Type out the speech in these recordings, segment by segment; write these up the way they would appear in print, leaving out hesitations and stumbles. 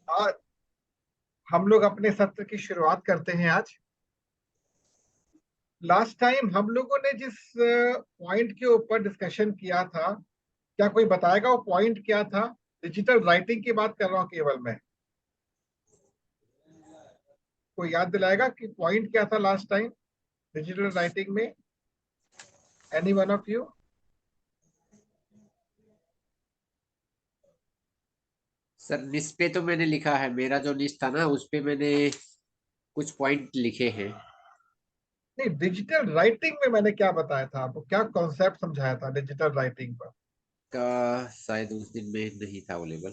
आज हम लोग अपने सत्र की शुरुआत करते हैं आज। लास्ट टाइम हम लोगों ने जिस पॉइंट के ऊपर डिस्कशन किया था, क्या कोई बताएगा वो पॉइंट क्या था? डिजिटल राइटिंग की बात कर रहा हूँ केवल मैं। कोई याद दिलाएगा कि पॉइंट क्या था लास्ट टाइम डिजिटल राइटिंग में? Any one of you? Sir निस पे तो मैंने लिखा है, मेरा जो निस था ना उस पे मैंने कुछ पॉइंट लिखे हैं। नहीं, डिजिटल राइटिंग में मैंने क्या बताया था आपको, क्या कॉन्सेप्ट समझाया था डिजिटल राइटिंग पर? का शायद उस दिन में नहीं था अवेलेबल।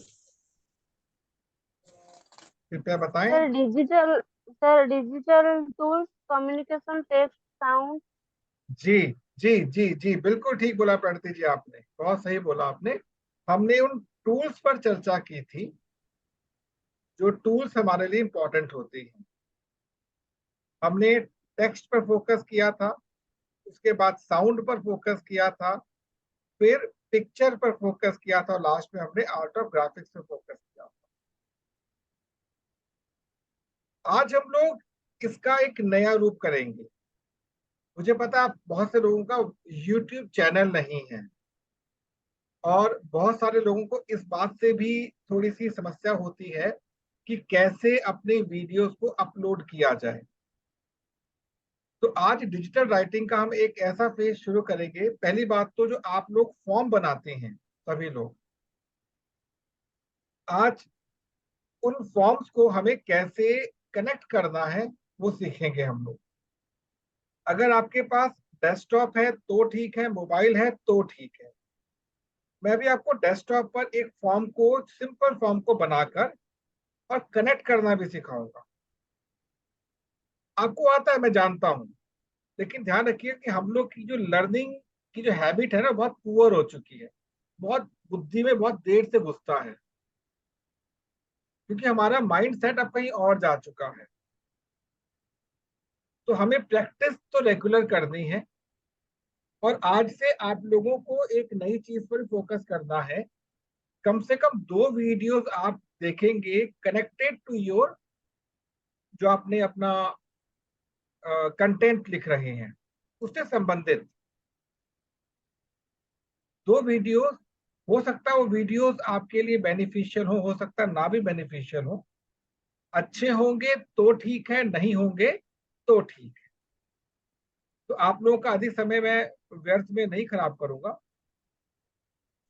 कृपया बताएं। Sir digital sir digital tools, communication, text, sound. जी जी जी जी, बिल्कुल ठीक बोला प्रणति जी, आपने बहुत सही बोला आपने। हमने उन टूल्स पर चर्चा की थी जो टूल्स हमारे लिए इंपॉर्टेंट होती हैं। हमने टेक्स्ट पर फोकस किया था, उसके बाद साउंड पर फोकस किया था, फिर पिक्चर पर फोकस किया था और लास्ट में हमने आर्ट ऑफ ग्राफिक्स पर फोकस किया था। आज हम लोग इसका एक नया रूप करेंगे। मुझे पता है बहुत से लोगों का यूट्यूब चैनल नहीं है और बहुत सारे लोगों को इस बात से भी थोड़ी सी समस्या होती है कि कैसे अपने वीडियोस को अपलोड किया जाए। तो आज डिजिटल राइटिंग का हम एक ऐसा फेज शुरू करेंगे। पहली बात तो जो आप लोग फॉर्म बनाते हैं, सभी लोग आज उन फॉर्म्स को हमें कैसे कनेक्ट करना है वो सीखेंगे हम लोग। अगर आपके पास डेस्कटॉप है तो ठीक है, मोबाइल है तो ठीक है। मैं भी आपको डेस्कटॉप पर एक फॉर्म को, सिंपल फॉर्म को बनाकर और कनेक्ट करना भी सिखाऊंगा। आपको आता है मैं जानता हूं, लेकिन ध्यान रखिए कि हम लोग की जो लर्निंग की जो हैबिट है ना, बहुत पुअर हो चुकी है। बहुत बुद्धि में बहुत देर से घुसता है, क्योंकि हमारा माइंड सेट अब कहीं और जा चुका है। तो हमें प्रैक्टिस तो रेगुलर करनी है और आज से आप लोगों को एक नई चीज पर फोकस करना है। कम से कम 2 वीडियोस आप देखेंगे कनेक्टेड टू योर, जो आपने अपना कंटेंट लिख रहे हैं उससे संबंधित 2 वीडियोस। हो सकता है वो वीडियोस आपके लिए बेनिफिशियल हो सकता है ना भी बेनिफिशियल हो। अच्छे होंगे तो ठीक है, नहीं होंगे तो ठीक है। तो आप लोगों का अधिक समय मैं व्यर्थ में नहीं खराब करूंगा,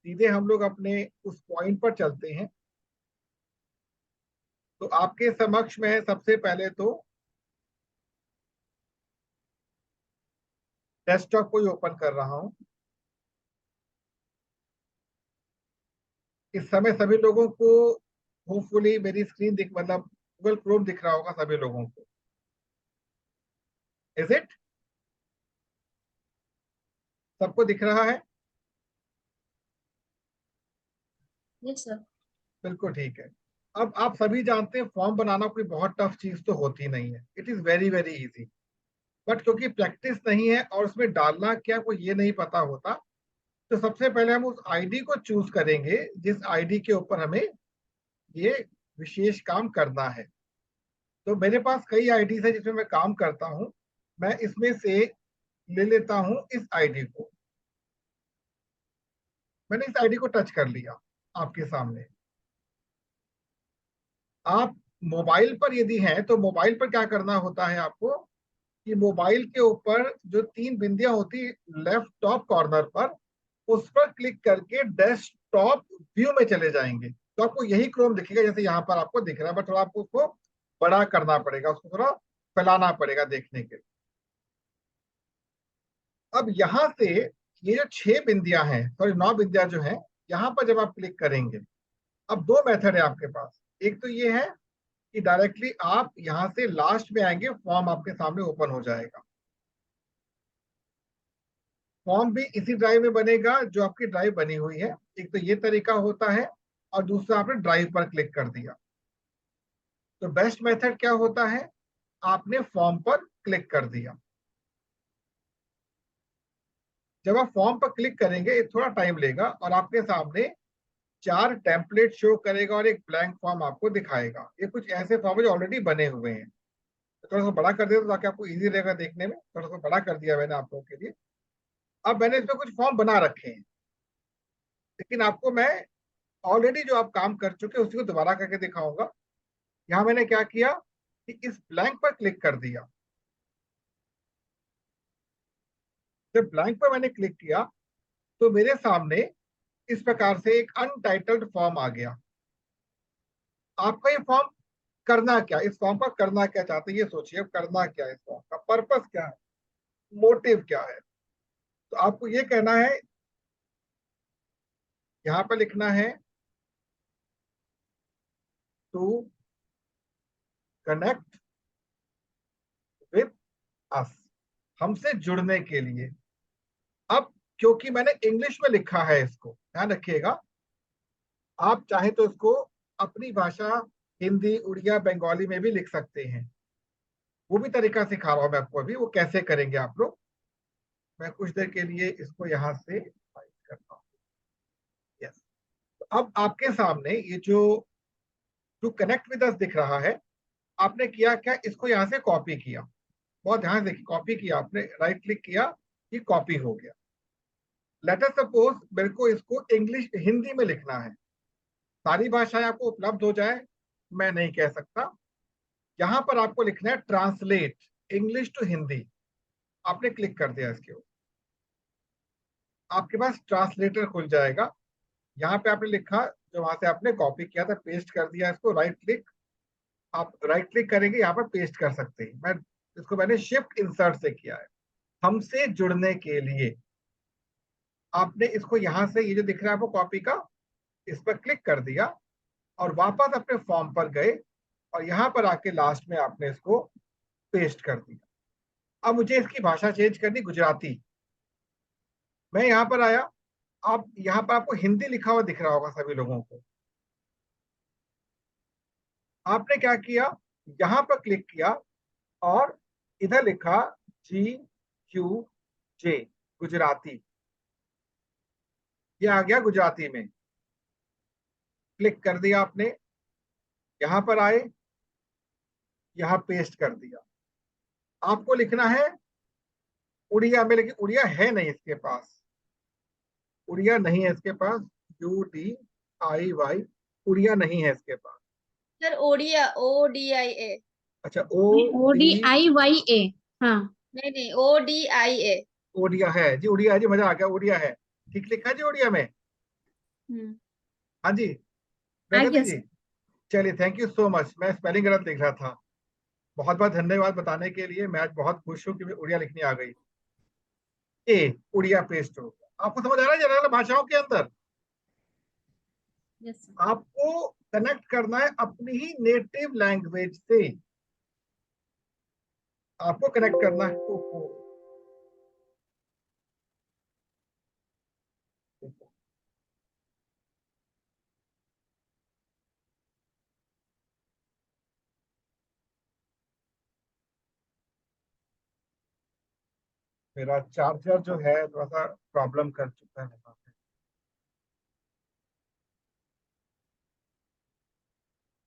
सीधे हम लोग अपने उस पॉइंट पर चलते हैं। तो आपके समक्ष में सबसे पहले तो डेस्कटॉप को ही ओपन कर रहा हूं। इस समय सभी लोगों को होपफुली मेरी स्क्रीन दिख, मतलब गूगल क्रोम दिख रहा होगा सभी लोगों को। Is it? सबको दिख रहा है? Yes sir. बिल्कुल ठीक है। अब आप सभी जानते हैं फॉर्म बनाना कोई बहुत टफ चीज तो होती नहीं है, it is very very easy. But क्योंकि प्रैक्टिस नहीं है और उसमें डालना क्या कोई ये नहीं पता होता, तो सबसे पहले हम उस आईडी को चूज करेंगे जिस आईडी के ऊपर हमें ये विशेष काम करना है। तो मेरे पास कई आईडीज है जिसमें मैं काम करता हूं। मैं इसमें से ले लेता हूं इस आईडी को। मैंने इस आईडी को टच कर लिया आपके सामने। आप मोबाइल पर यदि हैं तो मोबाइल पर क्या करना होता है आपको कि मोबाइल के ऊपर जो 3 बिंदियां होती लेफ्ट टॉप कॉर्नर पर, उस पर क्लिक करके डेस्कटॉप व्यू में चले जाएंगे तो आपको यही क्रोम दिखेगा जैसे यहाँ पर आपको दिख रहा है। बट थोड़ा आपको उसको बड़ा करना पड़ेगा, उसको थोड़ा फैलाना पड़ेगा देखने के लिए। अब यहाँ से ये जो 6 बिंदियां हैं, सॉरी 9 बिंदियां जो हैं, यहाँ पर जब आप क्लिक करेंगे, अब 2 मेथड है आपके पास। एक तो ये है कि डायरेक्टली आप यहाँ से लास्ट में आएंगे, फॉर्म आपके सामने ओपन हो जाएगा। फॉर्म भी इसी ड्राइव में बनेगा जो आपकी ड्राइव बनी हुई है। एक तो ये तरीका होता है और दूसरा आपने ड्राइव पर क्लिक कर दिया। तो बेस्ट मेथड क्या होता है, आपने फॉर्म पर क्लिक कर दिया। जब आप फॉर्म पर क्लिक करेंगे ये थोड़ा टाइम लेगा और आपके सामने 4 टेम्पलेट शो करेगा और एक ब्लैंक फॉर्म आपको दिखाएगा। ये कुछ ऐसे फॉर्म जो ऑलरेडी बने हुए हैं। तो थोड़ा सा बड़ा कर दिया ताकि आपको इजी रहेगा देखने में, थोड़ा सा बड़ा कर दिया मैंने आप लोगों के लिए। अब मैंने इसमें कुछ फॉर्म बना रखे हैं, लेकिन आपको मैं ऑलरेडी जो आप काम कर चुके उसी को दोबारा करके दिखाऊंगा। यहाँ मैंने क्या किया कि इस ब्लैंक पर क्लिक कर दिया। जब ब्लैंक पर मैंने क्लिक किया तो मेरे सामने इस प्रकार से एक अनटाइटल्ड फॉर्म आ गया। आपका ये फॉर्म करना क्या, इस फॉर्म पर करना क्या चाहते हैं ये सोचिए। अब करना क्या है, इस फॉर्म का पर्पस क्या है, मोटिव क्या है। तो आपको ये कहना है, यहां पर लिखना है टू कनेक्ट विद अस, हमसे जुड़ने के लिए। अब क्योंकि मैंने इंग्लिश में लिखा है, इसको ध्यान रखिएगा, आप चाहे तो इसको अपनी भाषा हिंदी, उड़िया, बंगाली में भी लिख सकते हैं। वो भी तरीका सिखा रहा हूं मैं आपको अभी, वो कैसे करेंगे आप लोग। मैं कुछ देर के लिए इसको यहां से फाइल करता हूँ। यस, तो अब आपके सामने ये जो टू कनेक्ट विद अस दिख रहा है, आपने किया क्या, इसको यहां से कॉपी किया। बहुत ध्यान से देखिए, कॉपी किया आपने, राइट क्लिक किया, ये कॉपी हो गया। लेट अस सपोज मेरे को इसको इंग्लिश हिंदी में लिखना है। सारी भाषाएं आपको उपलब्ध हो जाए मैं नहीं कह सकता। यहां पर आपको लिखना है ट्रांसलेट इंग्लिश टू हिंदी। आपने क्लिक कर दिया इसके ऊपर, आपके पास ट्रांसलेटर खुल जाएगा। यहाँ पे आपने लिखा जो वहां से आपने कॉपी किया था, पेस्ट कर दिया इसको, राइट क्लिक, आप राइट क्लिक करेंगे यहाँ पर पेस्ट कर सकते हैं। मैं इसको मैंने शिफ्ट इंसर्ट से किया है। हमसे जुड़ने के लिए आपने इसको यहां से, ये जो दिख रहा है आपको कॉपी का, इस पर क्लिक कर दिया और वापस अपने फॉर्म पर गए और यहाँ पर आके लास्ट में आपने इसको पेस्ट कर दिया। अब मुझे इसकी भाषा चेंज करनी, गुजराती। मैं यहाँ पर आया, आप यहाँ पर आपको हिंदी लिखा हुआ दिख रहा होगा सभी लोगों को। आपने क्या किया, यहाँ पर क्लिक किया और इधर लिखा GQJ, गुजराती। ये आ गया गुजराती में, क्लिक कर दिया आपने, यहां पर आए, यहां पेस्ट कर दिया। आपको लिखना है उड़िया में, लेकिन उड़िया है नहीं इसके पास, उड़िया नहीं है इसके पास, UDIY, उड़िया नहीं है इसके पास। Sir Odia, ODIA। अच्छा, ODIYA, हाँ नहीं ODIA। ओडिया है जी, उड़िया है जी, मजा आ गया, उड़िया है, ठीक लिखा जी उड़िया में। हाँ जी आ प्रगति गया जी, चलिए थैंक यू सो मच। मैं स्पेलिंग गलत लिख रहा था, बहुत बहुत धन्यवाद बताने के लिए। मैं आज बहुत खुश हूँ कि उड़िया लिखनी आ गई। उड़िया पेस्ट हो गया। आपको समझ आ रहा है जनरल भाषाओं के अंदर यस आपको कनेक्ट करना है अपनी ही नेटिव लैंग्वेज से, आपको कनेक्ट करना है। ओहो, मेरा चार्जर जो है थोड़ा सा प्रॉब्लम कर चुका है।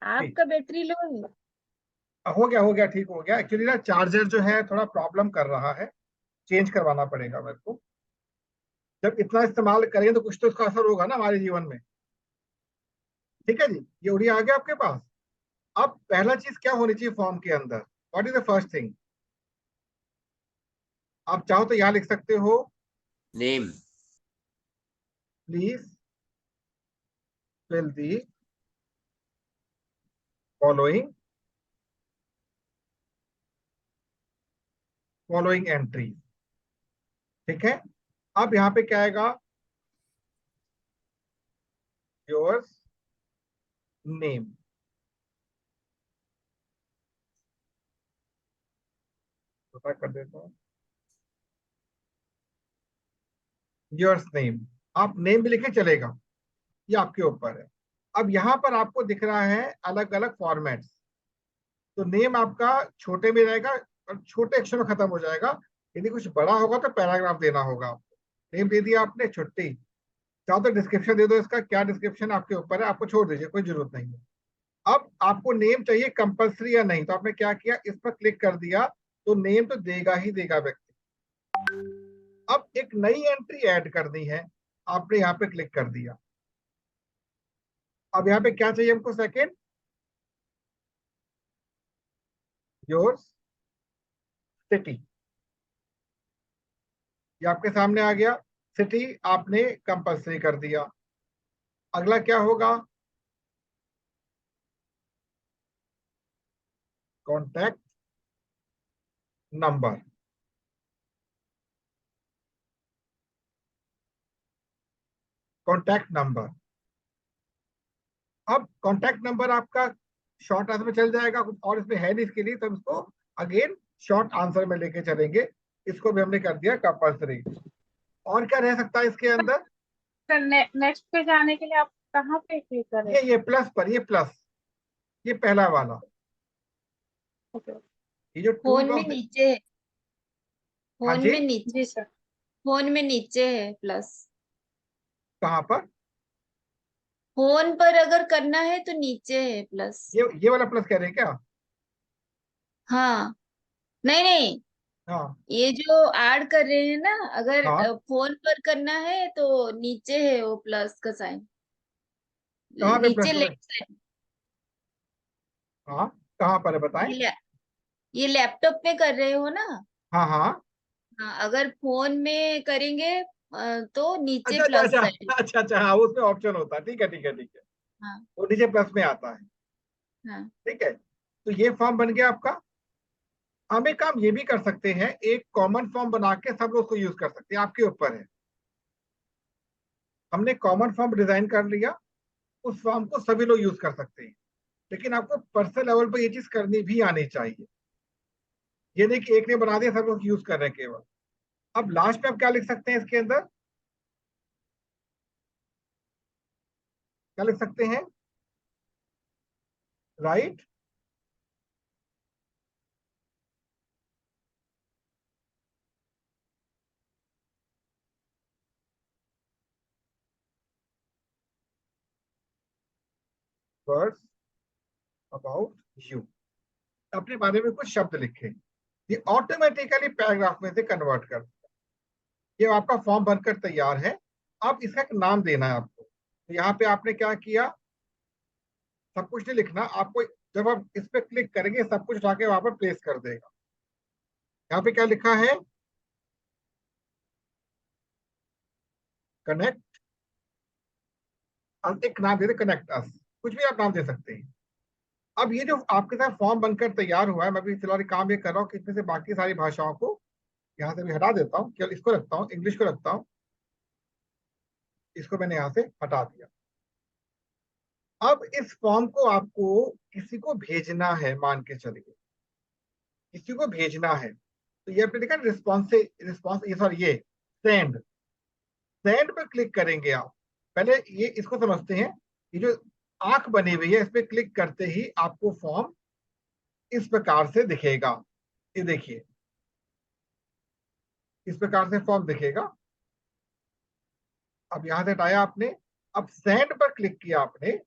आपका बैटरी लो है। हो गया ठीक हो गया। एक्चुअली ना चार्जर जो है थोड़ा प्रॉब्लम कर रहा है, चेंज करवाना पड़ेगा मेरे को। जब इतना इस्तेमाल करेंगे तो कुछ तो इसका असर होगा ना हमारे जीवन में। ठीक है जी, ये उड़िया आ गया आपके पास। अब पहला चीज क्या होनी चाहिए फॉर्म के अंदर, what is the first thing. आप चाहो तो यहां लिख सकते हो, name. Please fill the following entry. ठीक है, अब यहाँ पे क्या आएगा, योर्स नेम। पता कर देता हूँ, योर्स नेम। आप नेम भी लिखे चलेगा, ये आपके ऊपर है। अब यहाँ पर आपको दिख रहा है अलग अलग फॉर्मेट्स। तो नेम आपका छोटे में रहेगा और छोटे अक्षर में खत्म हो जाएगा। यदि कुछ बड़ा होगा तो पैराग्राफ देना होगा आपको। नेम दे दिया आपने, छुट्टी, चाहो तो डिस्क्रिप्शन दे दो इसका, क्या डिस्क्रिप्शन आपके ऊपर है, आपको छोड़ दीजिए, कोई जरूरत नहीं है। अब आपको नेम चाहिए कंपलसरी या नहीं, तो आपने क्या किया, इस पर क्लिक कर दिया, तो नेम तो देगा ही देगा व्यक्ति। अब एक नई एंट्री ऐड करनी है, आपने यहाँ पे क्लिक कर दिया। अब यहाँ पे क्या चाहिए हमको, सेकंड योर सिटी, ये आपके सामने आ गया, सिटी आपने कंपलसरी कर दिया। अगला क्या होगा, कॉन्टैक्ट नंबर, कॉन्टैक्ट नंबर। अब कॉन्टैक्ट नंबर आपका शॉर्ट आंसर में चल जाएगा, कुछ और इसमें है नहीं इसके लिए, तो हम इसको अगेन शॉर्ट आंसर में लेके चलेंगे। इसको भी हमने कर दिया कंपलसरी। और क्या रह सकता है इसके अंदर, सर नेक्स्ट पे जाने के लिए आप कहाँ पे क्लिक करें? ये प्लस पर, ये प्लस, ये पहला वाला, ओके। ये जो टूल फोन में बॉक्स। नीचे है, हाँ फोन जी, में नीचे, जी सर। फोन में नीचे है प्लस। कहाँ पर, फोन पर अगर करना है तो नीचे है प्लस। ये वाला प्लस कह रहे हैं क्या? हाँ, नहीं नहीं, हाँ ये जो ऐड कर रहे हैं ना, अगर हाँ, फोन पर करना है तो नीचे है वो प्लस का साइन, कहाँ पे प्लस नीचे है? Left side. हाँ, कहाँ पर है बताएं। ये लै- ये लैपटॉप में कर रहे हो ना? हाँ हाँ, हाँ, अगर फोन में करेंगे तो नीचे अच्छा अच्छा प्लस अच्छा साइन। अच्छा अच्छा, हाँ उसमें ऑप्शन होता है, ठीक है ठीक है ठीक है, हाँ वो नीचे प्लस में आता है, हाँ। ठीक है। तो ये फॉर्म बन गया आपका। हम एक काम ये भी कर सकते हैं, एक कॉमन फॉर्म बना के सब लोग उसको यूज कर सकते हैं, आपके ऊपर है। हमने कॉमन फॉर्म डिजाइन कर लिया, उस फॉर्म को सभी लोग यूज कर सकते हैं, लेकिन आपको पर्सनल लेवल पर ये चीज करनी भी आनी चाहिए। ये नहीं कि एक ने बना दिया सब लोग यूज कर रहे हैं केवल। अब लास्ट में आप क्या लिख सकते हैं इसके अंदर, क्या लिख सकते हैं, राइट वर्ड्स अबाउट यू, अपने बारे में कुछ शब्द लिखे, ये ऑटोमेटिकली पैराग्राफ में से कन्वर्ट कर देगा। ये आपका फॉर्म बनकर तैयार है। अब इसका एक नाम देना है आपको, तो यहाँ पे आपने क्या किया, सब कुछ नहीं लिखना आपको, जब आप इस पे क्लिक करेंगे सब कुछ उठा के वहां पर प्लेस कर देगा। यहाँ पे क्या लिखा है, कनेक्ट, एक नाम दे दे, कनेक्ट अस, कुछ भी आप नाम दे सकते हैं। अब ये जो आपके साथ फॉर्म बनकर तैयार हुआ है, मैं भी फिलहाल काम ये कर रहा हूँ कि इसमें से बाकी सारी भाषाओं को यहाँ से भी हटा देता हूँ, केवल इसको रखता हूँ, इंग्लिश को रखता हूँ, इसको मैंने यहाँ से हटा दिया। अब इस फॉर्म को आपको किसी को भेजना है, मान के चलिए किसी को भेजना है, तो ये आपने देखा रिस्पॉन्स से, रिस्पॉन्स ये सॉरी ये सेंड, सेंड पर क्लिक करेंगे आप। पहले ये इसको समझते हैं, ये जो आंख बनी हुई है इस पर क्लिक करते ही आपको फॉर्म इस प्रकार से दिखेगा, ये देखिए इस प्रकार से फॉर्म दिखेगा। अब यहां से हटाया आपने, अब सेंड पर क्लिक किया आपने,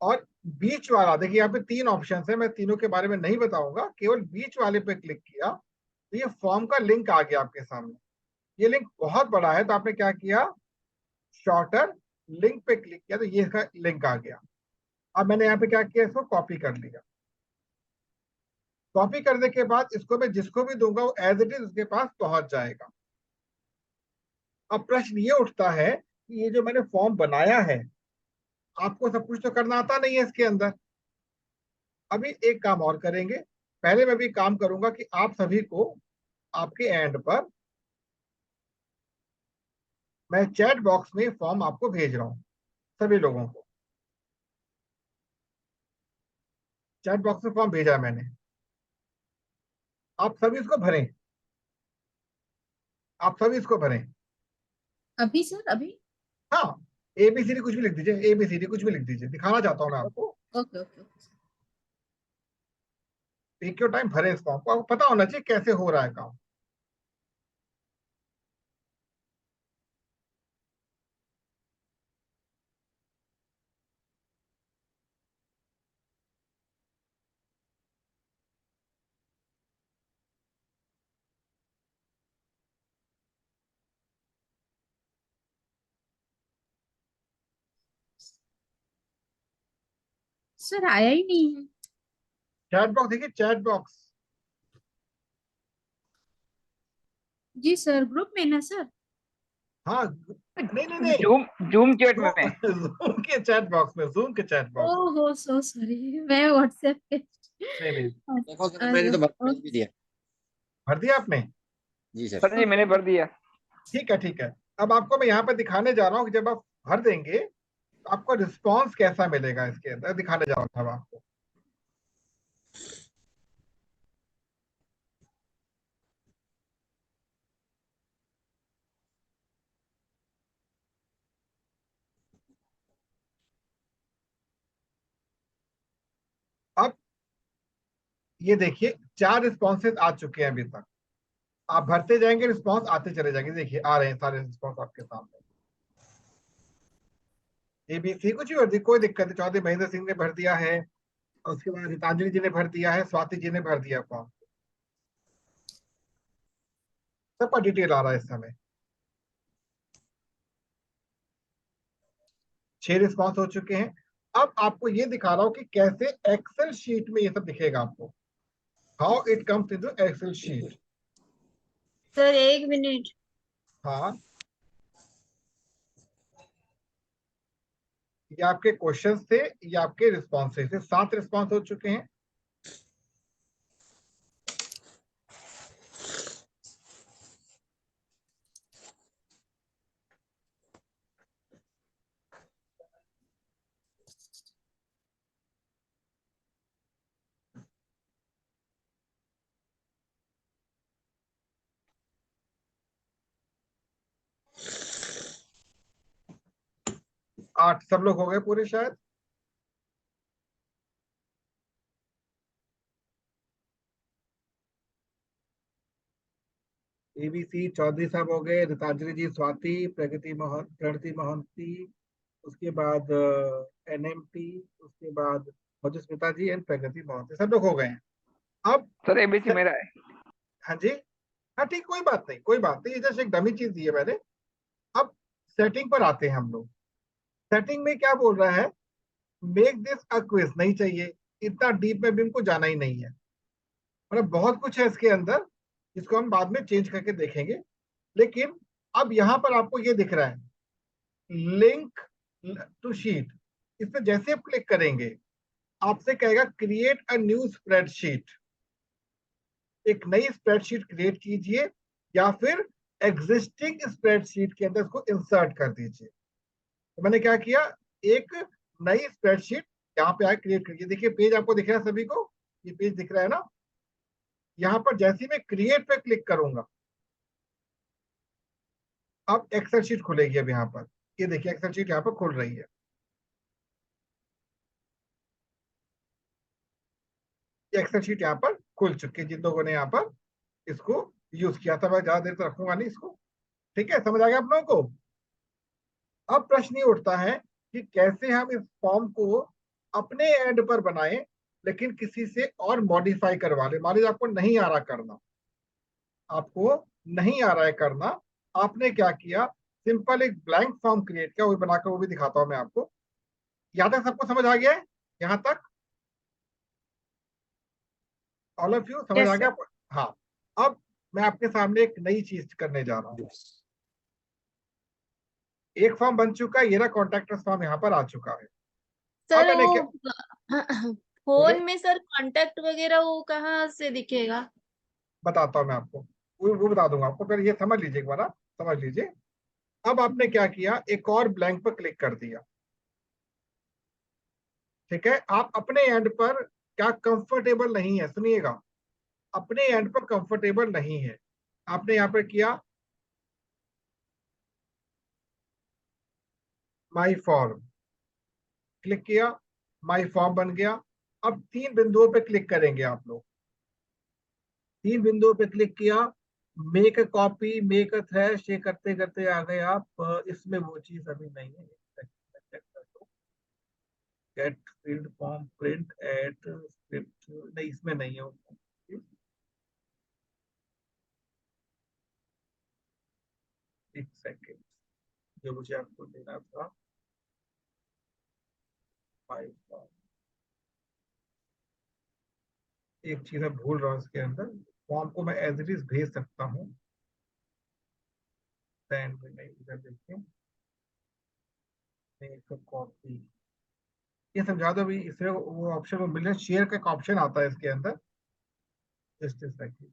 और बीच वाला देखिए, यहाँ पे तीन ऑप्शन है, मैं तीनों के बारे में नहीं बताऊंगा, केवल बीच वाले पे क्लिक किया तो ये फॉर्म का लिंक आ गया आपके सामने। ये लिंक बहुत बड़ा है, तो आपने क्या किया, शॉर्टर लिंक पे क्लिक किया तो ये इसका लिंक आ गया। अब मैंने यहाँ पे क्या किया, इसको कॉपी कर लिया। कॉपी करने के बाद इसको मैं जिसको भी दूंगा वो एज इट इज उसके पास पहुंच जाएगा। अब प्रश्न ये उठता है कि ये जो मैंने फॉर्म बनाया है, आपको सब कुछ तो करना आता नहीं है इसके अंदर। अभी एक काम और करेंगे, पहले मैं भी काम करूंगा कि आप सभी को आपके एंड पर मैं चैट बॉक्स में फॉर्म आपको भेज रहा हूं, सभी लोगों को चैट बॉक्स में फॉर्म भेजा है मैंने, आप सभी इसको भरें, आप सभी इसको भरें। अभी सर अभी? हाँ, एबीसीडी कुछ भी लिख दीजिए, एबीसीडी कुछ भी लिख दीजिए, दिखाना चाहता हूं मैं आपको। Okay okay okay. Take your time, भरे इस फॉर्म को, आपको पता होना चाहिए कैसे हो रहा है काम। सर आया ही नहीं है। चैट बॉक्स देखिए, चैट बॉक्स। जी सर, ग्रुप में ना सर। हाँ, नहीं नहीं नहीं, जूम जूम चैट में। जूम के चैट बॉक्स में, जूम के चैट बॉक्स। ओहो सो सॉरी, मैं व्हाट्सएप पे। नहीं नहीं, देखो सर, मैंने तो भेज भी दिया। भर दिया आपने? जी सर। सर जी मैंने भर दिया। ठीक है ठीक है। अब आपको मैं यहाँ पे दिखाने जा रहा हूँ कि जब आप भर देंगे तो आपको रिस्पॉन्स कैसा मिलेगा, इसके अंदर दिखाने जा रहा था आपको। अब ये देखिए, 4 रिस्पॉन्सेज आ चुके हैं अभी तक। आप भरते जाएंगे, रिस्पॉन्स आते चले जाएंगे। देखिए आ रहे हैं सारे रिस्पॉन्स आपके सामने। एबीसी कुछ भी भर दी, कोई दिक्कत नहीं। चौधरी महेंद्र सिंह ने भर दिया है, और उसके बाद गीतांजलि जी ने भर दिया है, स्वाति जी ने भर दिया फॉर्म। सबका डिटेल आ रहा है इस समय। 6 रिस्पॉन्स हो चुके हैं। अब आपको ये दिखा रहा हूं कि कैसे एक्सेल शीट में ये सब दिखेगा आपको, how it comes into Excel sheet. Sir 1 minute. हाँ, ये आपके क्वेश्चंस थे, ये आपके रिस्पॉन्सेज थे। 7 रिस्पॉन्स हो चुके हैं। आठ सब लोग हो गए पूरे शायद। एबीसी चौधरी साहब हो गए, गीतांजलि जी, स्वाति, प्रणति मोहंती, उसके बाद एनएमटी, उसके बाद मधुस्मिता जी एंड प्रगति मोहंती, सब लोग हो गए हैं। अब सर एबीसी मेरा है। हाँ जी, हाँ ठीक, कोई बात नहीं कोई बात नहीं, ये जस्ट एक डमी चीज दी है मैंने। अब सेटिंग पर आते हैं हम लोग। सेटिंग में क्या बोल रहा है, मेक दिस अ क्विज। नहीं चाहिए, इतना डीप में भी हमको जाना ही नहीं है। मतलब बहुत कुछ है इसके अंदर, जिसको हम बाद में चेंज करके देखेंगे। लेकिन अब यहाँ पर आपको ये दिख रहा है, लिंक टू शीट। इस पर जैसे आप क्लिक करेंगे, आपसे कहेगा क्रिएट अ न्यू स्प्रेडशीट। एक नई स्प्रेडशीट क्रिएट कीजिए, या फिर एग्जिस्टिंग स्प्रेडशीट के अंदर इसको इंसर्ट कर दीजिए। तो मैंने क्या किया, एक नई स्प्रेडशीट यहाँ पे आए क्रिएट करिए। देखिए पेज आपको दिख रहा है सभी को, ये पेज दिख रहा है ना। यहाँ पर जैसे ही मैं क्रिएट पे क्लिक करूंगा, अब एक्सेल शीट खुलेगी। अब यहाँ पर ये देखिए, एक्सेल शीट यहाँ पर खुल रही है। ये एक्सेल शीट यहाँ पर खुल चुकी है, जिन लोगों ने यहाँ पर इसको यूज किया था। मैं ज्यादा देर तक रखूंगा नहीं इसको। ठीक है, समझ आ गया आप लोगों को? अब प्रश्न ये उठता है कि कैसे हम इस फॉर्म को अपने एंड पर बनाएं, लेकिन किसी से और मॉडिफाई करवा ले। मान लीजिए आपको नहीं आ रहा करना, आपको नहीं आ रहा है करना, आपने क्या किया, सिंपल एक ब्लैंक फॉर्म क्रिएट किया, वो बनाकर वो भी दिखाता हूं मैं आपको। यहां तक सबको समझ आ गया है? यहां तक ऑल ऑफ यू समझ यस आ गया सर। आपको? हाँ। अब मैं आपके सामने एक नई चीज करने जा रहा हूँ। एक फॉर्म बन चुका है, ये रहा कॉन्टैक्ट फॉर्म यहाँ पर आ चुका है। अब सर मैंने क्या, वो बोले, फोन में सर कांटेक्ट वगैरह वो कहाँ से दिखेगा? बताता हूँ मैं आपको, वो बता दूंगा आपको। पहले ये समझ लीजिए, एक बार समझ लीजिए। अब आपने क्या किया, एक और ब्लैंक पर क्लिक कर दिया। ठीक है, आप अपने एंड पर क्या कंफर्टेबल नहीं है, सुनिएगा, अपने एंड पर कंफर्टेबल नहीं है। आपने यहाँ पर किया माई फॉर्म, क्लिक किया, माई फॉर्म बन गया। अब 3 बिंदुओं पे क्लिक करेंगे आप लोग। 3 बिंदुओं पे क्लिक किया, make a copy, make a trash, ये करते करते आ गए आप। इसमें वो चीज अभी नहीं है, get field form print at script, नहीं इसमें नहीं है वो। एक सेकेंड, जो मुझे आपको देना था, माई फॉर्म। एक चीज मैं भूल रहा हूँ इसके अंदर, फॉर्म को मैं एज इट इज भेज सकता हूँ, सेंड में नहीं, इधर देखिए, एक कॉपी, ये समझा दो अभी। इसमें वो ऑप्शन वो मिल रहा है, शेयर का एक ऑप्शन आता है इसके अंदर, जस्ट इस सेकंड,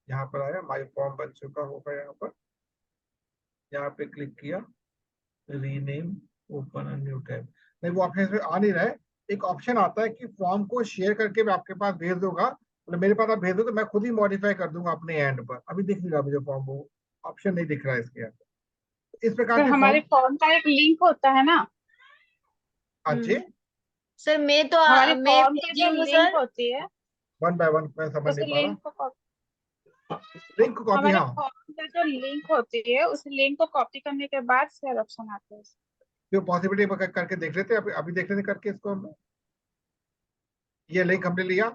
यहाँ पर आया, माई फॉर्म बन चुका होगा, यहाँ पे क्लिक किया, rename, open a new tab, नहीं वो ऑप्शन इसमें आ नहीं रहा है। एक ऑप्शन आता है कि फॉर्म को शेयर करके मैं आपके पास भेज दूंगा, मतलब मेरे पास आप भेज दो तो मैं खुद ही मॉडिफाई कर दूंगा अपने एंड पर। अभी दिख नहीं रहा मुझे फॉर्म, वो ऑप्शन नहीं दिख रहा है इसके अंदर। इस प्रकार सर के हमारे फॉर्म, फॉर्म का एक लिंक होता है ना, अच्छे, सर मैं तो हमारी मैं फॉर्म की भेजी जो हूँ लिंक सर। होती है, वन बाय वन मैं समझ उस नहीं पा रहा। लिंक को लिंक कॉपी, हमारे हाँ, फॉर्म का जो लिंक होती है उस लिंक को कॉपी करने के बाद शेयर ऑप्शन आता है। जो पॉसिबिलिटी करके देख लेते हैं, अभी देख लेते करके इसको हमने, ये लिंक हमने लिया,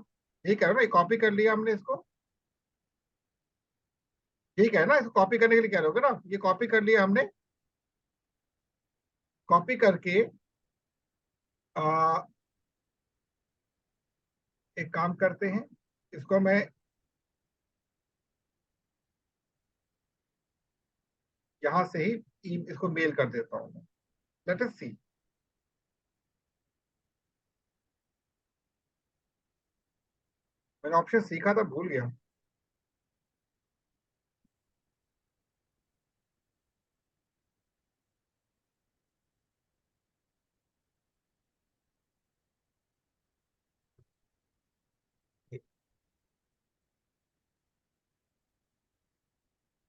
ठीक है ना, कॉपी कर लिया हमने इसको, ठीक है ना, इसको कॉपी करने के लिए कह रहे हो ना, ये कॉपी कर लिया हमने, कॉपी करके आ, एक काम करते हैं, इसको मैं यहां से ही इसको मेल कर देता हूं, लेट अस सी। मैंने ऑप्शन सीखा था, भूल गया।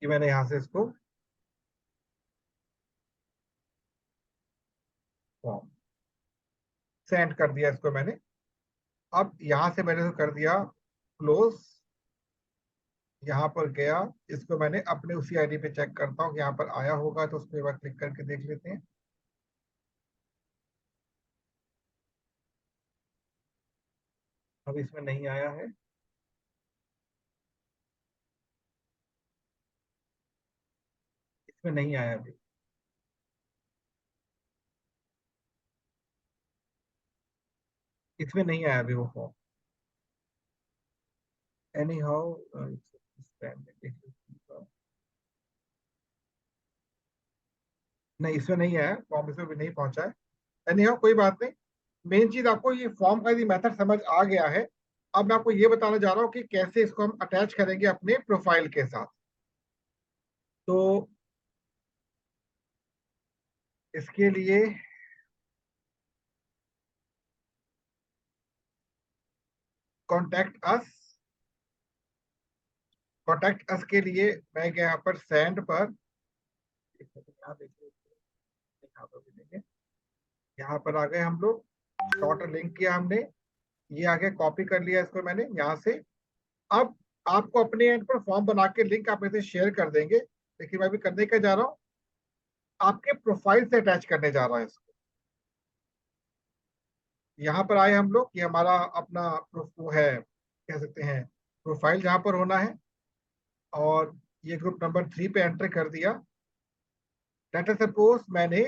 कि मैंने यहां से इसको फॉर्म सेंड कर दिया इसको मैंने। अब यहां से मैंने इसको कर दिया क्लोज, यहाँ पर गया, इसको मैंने अपने उसी आईडी पे चेक करता हूँ, यहाँ पर आया होगा तो उस पर एक बार क्लिक करके देख लेते हैं। अब इसमें नहीं आया है, इसमें नहीं आया अभी, इसमें नहीं आया अभी वो फॉर्म, एनी हाउ, नहीं इसमें नहीं आया फॉर्म, इसमें भी नहीं पहुंचा है। एनी हाउ कोई बात नहीं, मेन चीज आपको ये फॉर्म का यदि मेथड समझ आ गया है, अब मैं आपको ये बताने जा रहा हूँ कि कैसे इसको हम अटैच करेंगे अपने प्रोफाइल के साथ। तो इसके लिए कॉन्टैक्ट अस, कॉन्टैक्ट अस के लिए मैं गया यहाँ पर सेंड पर, यहाँ देखिए, यहाँ पर भी देंगे, यहाँ पर आ गए हम लोग, शॉर्ट लिंक किया हमने, ये आगे कॉपी कर लिया इसको मैंने यहाँ से। अब आपको अपने एंड पर फॉर्म बना के लिंक आप इसे शेयर कर देंगे, लेकिन मैं भी करने का जा रहा हूँ, आपके प्रोफाइल से अटैच करने जा रहा है इसको। यहाँ पर आए हम लोग, ये हमारा अपना वो है, कह सकते हैं प्रोफाइल जहाँ पर होना है, और ये ग्रुप नंबर 3 पे एंटर कर दिया। लेट अस सपोज मैंने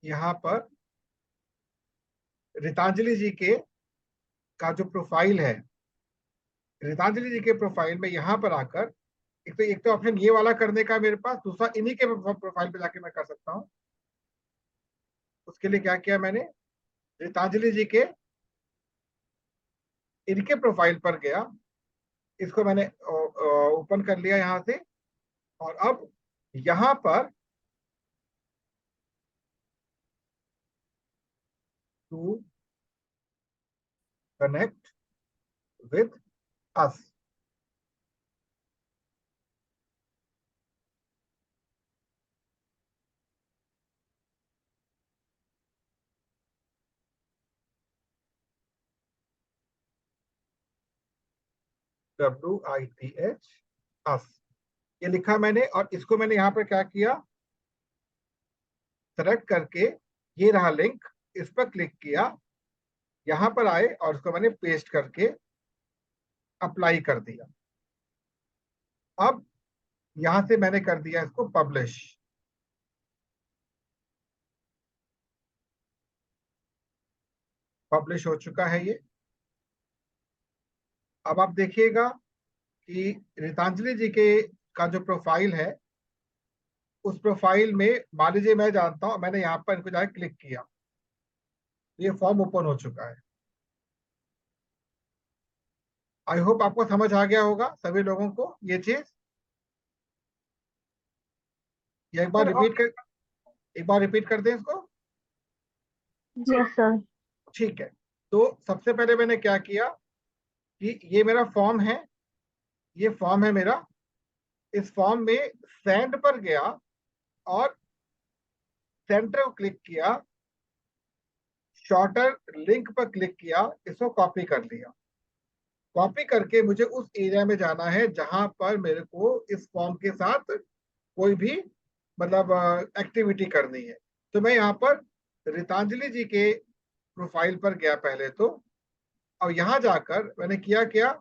यहाँ पर रितांजलि जी के का जो प्रोफाइल है, रितांजलि जी के प्रोफाइल में यहाँ पर आकर, एक तो ऑप्शन ये वाला करने का मेरे पास, दूसरा इन्हीं के प्रोफाइल पे जाके मैं कर सकता हूँ। उसके लिए क्या किया मैंने, रितांजलि जी के इनके प्रोफाइल पर गया, इसको मैंने ओपन कर लिया यहाँ से, और अब यहाँ पर to connect with us, WITH us, ये लिखा मैंने, और इसको मैंने यहाँ पर क्या किया, सेलेक्ट करके, ये रहा लिंक, इस पर क्लिक किया, यहाँ पर आए और इसको मैंने पेस्ट करके अप्लाई कर दिया। अब यहां से मैंने कर दिया इसको पब्लिश, पब्लिश हो चुका है ये। अब आप देखिएगा कि रितांजलि जी के का जो प्रोफाइल है, उस प्रोफाइल में मान लीजिए मैं जानता हूं, मैंने यहाँ पर इनको जाकर क्लिक किया, ये फॉर्म ओपन हो चुका है। आई होप आपको समझ आ गया होगा सभी लोगों को ये चीज। ये एक बार रिपीट कर दें इसको। Yes sir. ठीक है, तो सबसे पहले मैंने क्या किया कि ये मेरा फॉर्म है, ये फॉर्म है मेरा। इस फॉर्म में सेंड पर गया और सेंटर को क्लिक किया, शॉर्टर लिंक पर क्लिक किया, इसको कॉपी कर लिया। कॉपी करके मुझे उस एरिया में जाना है जहां पर मेरे को इस फॉर्म के साथ कोई भी मतलब एक्टिविटी करनी है। तो मैं यहाँ पर रितांजलि जी के प्रोफाइल पर गया पहले तो, और यहाँ जाकर मैंने किया क्या,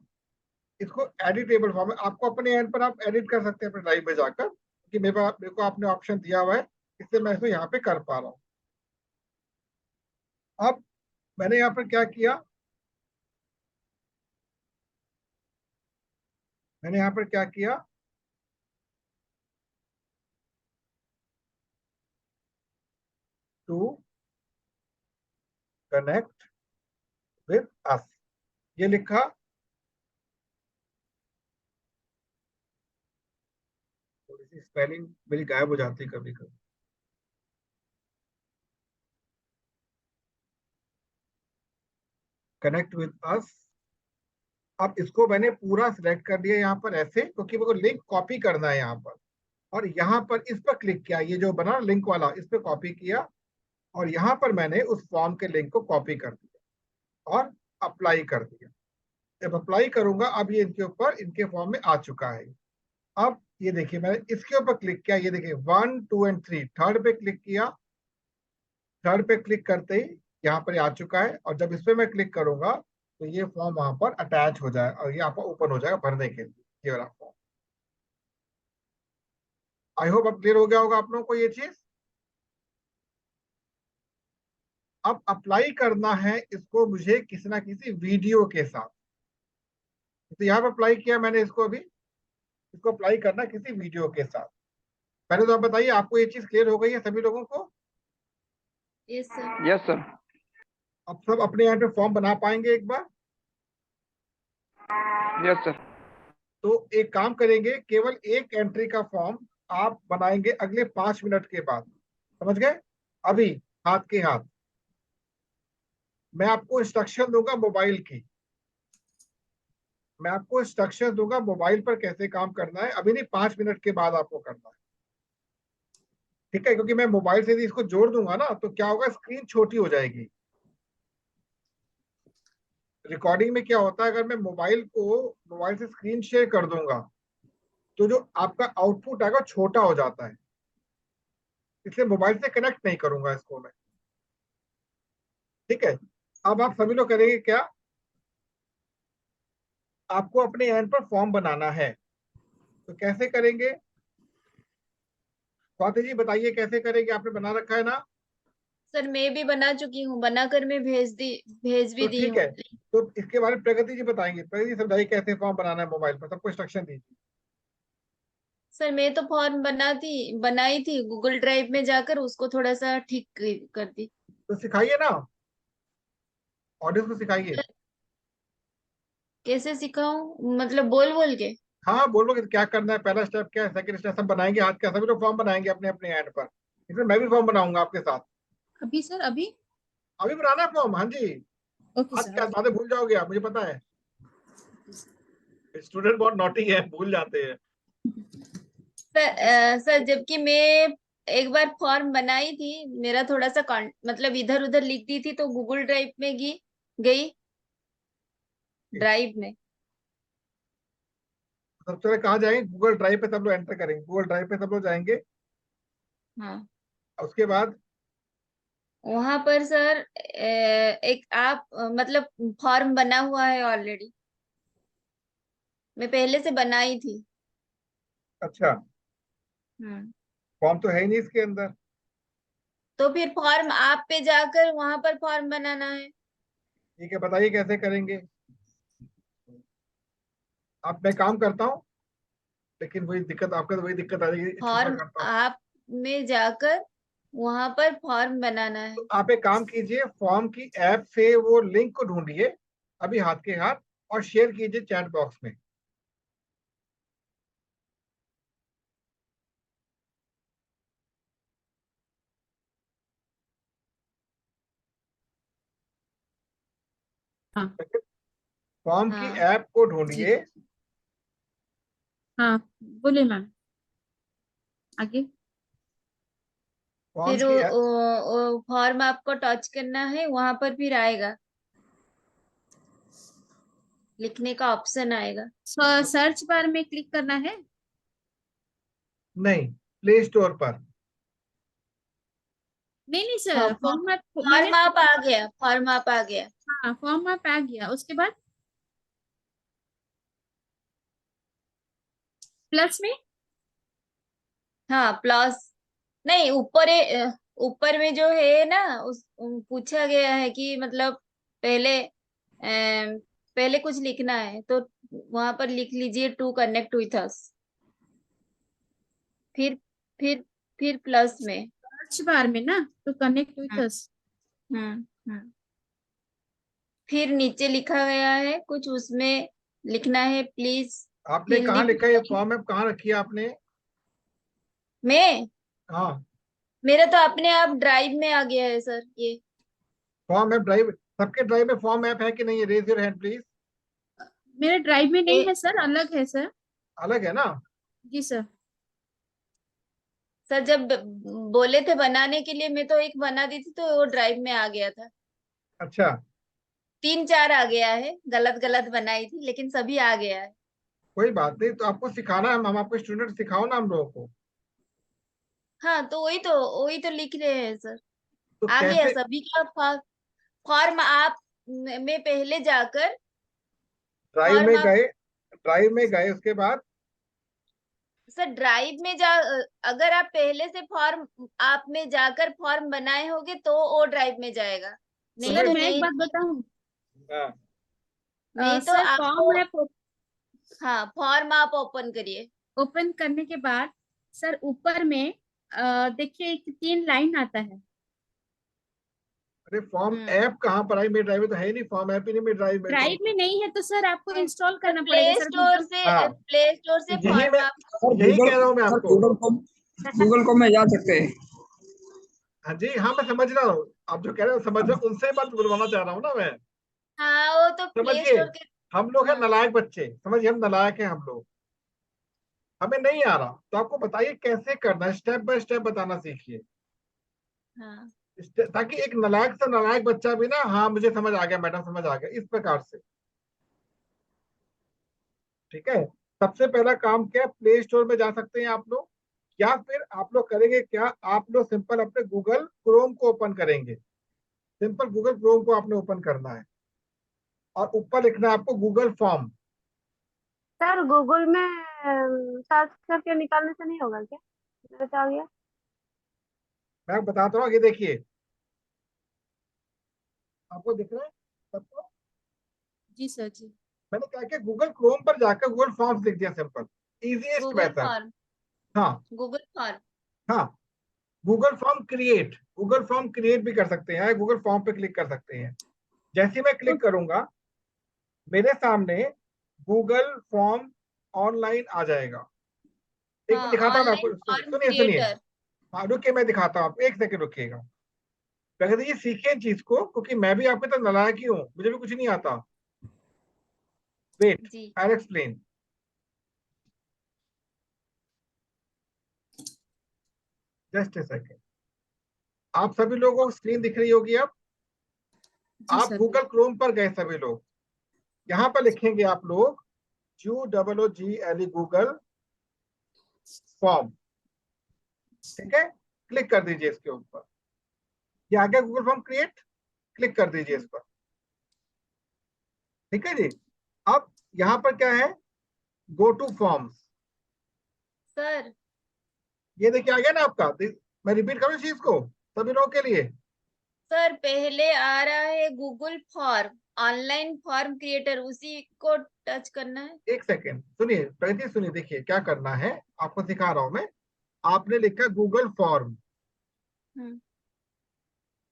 इसको एडिटेबल फॉर्म में आपको अपने एंड पर आप एडिट कर सकते हैं अपने ड्राइव में जाकर, क्योंकि मेरे को आपने ऑप्शन दिया हुआ है, इसलिए मैं इसको यहाँ पे कर पा रहा हूँ। अब मैंने यहाँ पर क्या किया, मैंने यहाँ पर क्या किया, टू कनेक्ट विद अस, ये लिखा। थोड़ी सी स्पेलिंग मेरी गायब हो जाती है कभी कभी। कनेक्ट विद अस। अब इसको मैंने पूरा सिलेक्ट कर दिया यहाँ पर ऐसे, क्योंकि मेरे को लिंक कॉपी करना है यहाँ पर। और यहाँ पर इस पर क्लिक किया, ये जो बना लिंक वाला, इस पर कॉपी किया, और यहाँ पर मैंने उस फॉर्म के लिंक को कॉपी कर दिया और अप्लाई कर दिया। जब अप्लाई करूंगा, अब ये इनके ऊपर इनके फॉर्म में आ चुका है। अब ये देखिए, मैंने इसके ऊपर क्लिक किया, ये देखिए 1 2 एंड 3, थर्ड पे क्लिक किया। थर्ड पे क्लिक करते ही यहाँ पर आ चुका है, और जब इस पे मैं क्लिक करूंगा तो ये फॉर्म वहां पर अटैच हो जाए और ये आपको ओपन हो जाएगा भरने के लिए, ये वाला फॉर्म। आई होप अब क्लियर हो गया होगा आप लोगों को ये चीज। अब अप्लाई करना है इसको मुझे किसी ना किसी वीडियो के साथ। तो यहाँ पर अप्लाई किया मैंने इसको, अभी इसको अप्लाई करना किसी वीडियो के साथ। पहले तो आप बताइए, आपको ये चीज क्लियर हो गई है सभी लोगों को? Yes sir. Yes sir. अब सब अपने यहाँ पे फॉर्म बना पाएंगे एक बार? Yes sir. तो एक काम करेंगे, केवल एक एंट्री का फॉर्म आप बनाएंगे अगले 5 मिनट के बाद। समझ गए? अभी हाथ के हाथ मैं आपको इंस्ट्रक्शन दूंगा मोबाइल की, मैं आपको इंस्ट्रक्शन दूंगा मोबाइल पर कैसे काम करना है। अभी नहीं, 5 मिनट के बाद आपको करना है, ठीक है? क्योंकि मैं मोबाइल से यदि इसको जोड़ दूंगा ना, तो क्या होगा, स्क्रीन छोटी हो जाएगी। रिकॉर्डिंग में क्या होता है, अगर मैं मोबाइल से स्क्रीन शेयर कर दूंगा तो जो आपका आउटपुट आएगा छोटा हो जाता है, इसलिए मोबाइल से कनेक्ट नहीं करूंगा इसको मैं, ठीक है? अब आप सभी लोग करेंगे क्या, आपको अपने एंड पर फॉर्म बनाना है। तो कैसे करेंगे, स्वाति जी बताइए कैसे करेंगे? आपने बना रखा है ना? सर मैं भी बना चुकी हूँ, बनाकर मैं भेज भी तो दी ठीक हूँ। है, तो इसके बारे में प्रगति जी बताएंगे। प्रगति जी समझाइए कैसे फॉर्म बनाना है मोबाइल पर, सबको इंस्ट्रक्शन दीजिए। सर मैं तो फॉर्म बनाई थी, गूगल ड्राइव में जाकर उसको थोड़ा सा ठीक कर दी। तो सिखाइए ना, ऑडियंस को सिखाइए। सर, कैसे सिखाऊं, मतलब बोल बोल के? हाँ, बोलो कि क्या करना है, पहला स्टेप क्या है, सेकंड स्टेप, सब बनाएंगे हाथ का, सभी लोग फॉर्म बनाएंगे अपने अपने एंड पर। इसमें मैं भी फॉर्म बनाऊंगा आपके साथ। अभी सर अभी। अभी बनाना है फॉर्म, हाँ जी। ओके आज क्या सर। बातें भूल जाओगे आप, मुझे पता है। स्टूडेंट बहुत नॉटी है, भूल जाते हैं। सर जबकि मैं एक बार फॉर्म बनाई थी, मेरा थोड़ा सा मतलब इधर उधर लिख दी थी, तो गूगल ड्राइव में गई ड्राइव में। सबसे पहले कहाँ जाएंगे, गूगल ड्राइव पे सब लोग एंटर करेंगे, गूगल ड्राइव पे सब लोग जाएंगे। हाँ, उसके बाद वहां पर सर एक आप मतलब फॉर्म बना हुआ है ऑलरेडी, मैं पहले से बनाई थी। अच्छा, हम्म। फॉर्म तो है ही नहीं इसके अंदर। तो फिर फॉर्म आप पे जाकर वहां पर फॉर्म बनाना है। ठीक है, बताइए कैसे करेंगे। अब मैं काम करता हूँ, लेकिन वही दिक्कत, आपका तो वही दिक्कत आ जाएगी, इसलिए मैं फॉर्म करता हूँ। आप में जाकर वहां पर फॉर्म बनाना है। तो आप एक काम कीजिए, फॉर्म की ऐप से वो लिंक को ढूंढिए अभी हाथ के हाथ, और शेयर कीजिए चैट बॉक्स में। हाँ फॉर्म की हाँ ऐप को जी ढूंढिए। हाँ, बोलिए मैम, आगे। फॉर्म फिर की ऐप, वो फॉर्म आपको टच करना है, वहां पर फिर आएगा, लिखने का ऑप्शन आएगा। सर्च बार में क्लिक करना है। नहीं, प्ले स्टोर पर। नहीं नहीं हाँ, सर, फॉर्म आप मैंने, फॉर्म आप आ गया, फॉर्म आप आ गया। हाँ फॉर्म आप आ गया, उसके बाद प्लस में। हाँ प्लस, नहीं ऊपर ऊपर में जो है ना, उस पूछा गया है कि मतलब पहले पहले कुछ लिखना है, तो वहां पर लिख लीजिए टू कनेक्ट विथ अस। फिर फिर फिर प्लस में। सर्च बार में ना, टू कनेक्ट विथ हम्म अस। हम्म। फिर नीचे लिखा गया है कुछ, उसमें लिखना है प्लीज आपने हिंदी कहाँ लिखा है ये में। फॉर्म ऐप, कहाँ रखी है आपने? मैं हाँ, मेरा तो अपने आप ड्राइव में आ गया है सर ये। फॉर्म ऐप ड्राइव, सबके ड्राइव में फॉर्म ऐप है कि नहीं है? Raise your hand please. मेरे ड्राइव में नहीं ये है सर, अलग है सर। अलग है ना? जी सर। सर जब बोले थे बनाने के लिए, मैं तो एक बना दी थी तो वो ड्राइव में आ गया था। अच्छा, 3 4 आ गया है, गलत गलत बनाई थी लेकिन सभी आ गया है। कोई बात नहीं, तो आपको सिखाना है, हम आपको स्टूडेंट, सिखाओ ना हम लोगों को। हाँ तो वही तो लिख रहे हैं सर। तो आ गया कैसे? सभी का फॉर्म आप में पहले जाकर ड्राइव फॉर्म में आप। गए, ड्राइव में गए, उसके बाद? सर ड्राइव में जा, अगर आप पहले से फॉर्म आप में जाकर फॉर्म बनाए होगे तो वो ड्राइव में जाएगा, नहीं सर तुम्हें, तो मैं एक नहीं। बात बताऊं, हाँ, नहीं तो सर आपको, फॉर्म ऐप हाँ फॉर्म आप ओपन करिए। ओपन करने के बाद सर ऊपर में देखिए एक 3 लाइन आता है। अरे फॉर्म हम्म ऐप कहाँ पर आई? मेरे ड्राइव में तो है ही नहीं, फॉर्म ऐप ही नहीं मेरे ड्राइव में तो। ड्राइव में नहीं है तो सर आपको इंस्टॉल सर करना प्ले पड़ेगा सर, स्टोर गूगल। से, हाँ, प्ले स्टोर से तो यही फॉर्म मैं, आप। सर यही गूगल, कह रहा हूँ मैं सर आपको। गूगल को में जा सकते हैं। हाँ जी, हाँ मैं समझ रहा हूँ, आप जो कह रहे हो समझ रहा हूँ, उनसे बात बुलवाना चाह रहा हूँ ना मैं। हाँ वो तो प्ले समझिए, स्टोर के। हम लोग हैं हाँ नालायक बच्चे, समझिए हम नालायक हैं हम लोग, हमें नहीं आ रहा, तो आपको बताइए कैसे करना है, स्टेप बाय स्टेप बताना सीखिए। हाँ ताकि एक नालायक से नालायक बच्चा भी ना, हाँ मुझे समझ आ गया मैडम, समझ आ गया, इस प्रकार से। ठीक है, सबसे पहला काम क्या, प्ले स्टोर में जा सकते हैं आप लोग, या फिर आप लोग करेंगे क्या, आप लोग सिंपल अपने गूगल क्रोम को ओपन करेंगे। सिंपल गूगल क्रोम को आपने ओपन करना है, और ऊपर लिखना है आपको गूगल फॉर्म। सर गूगल में सर्च करके निकालने से नहीं होगा क्या? मेरे तो आ गया। मैं बताता हूँ, ये देखिए, आपको दिख रहा है सबको? जी सर जी। मैंने क्या किया, गूगल क्रोम पर जाकर गूगल फॉर्म्स लिख दिया, simple, easiest Google method. Form, हाँ, गूगल फॉर्म। हाँ, Google form create, Google form create भी कर सकते हैं, गूगल फॉर्म पे क्लिक कर सकते हैं। जैसे ही मैं क्लिक करूंगा, मेरे सामने गूगल फॉर्म ऑनलाइन आ जाएगा। एक मिनट हाँ दिखाता हूँ मैं ऑनलाइन आपको, फॉर्म सुनिए सुनिए। क्रिएटर। हाँ रुकिए, मैं दिखाता हूँ आपको, एक सेकंड रुकिएगा। प्रगति जी सीखिए चीज को, क्योंकि मैं भी आपके तरह नालायक ही हूँ, मुझे भी कुछ नहीं आता। वेट, जी I explain. Just a second. आप सभी लोगों को स्क्रीन दिख रही होगी अब। जी आप सर गूगल क्रोम पर गए सभी लोग, यहाँ पर लिखेंगे आप लोग GOOGLE गूगल फॉर्म। ठीक है, क्लिक कर दीजिए इसके ऊपर, ये आ गया गूगल फॉर्म क्रिएट, क्लिक कर दीजिए इस पर। ठीक है जी, अब यहाँ पर क्या है, गो टू फॉर्म्स, सर। ये देखिए आ गया ना आपका। मैं रिपीट करूँ इस चीज को सभी लोगों के लिए? सर पहले आ रहा है Google Google form, online form creator, उसी को टच करना है। एक सेकेंड सुनिए, प्रगति सुनिए, देखिए क्या करना है, आपको सिखा रहा हूं मैं। आपने लिखा गूगल फॉर्म, हम्म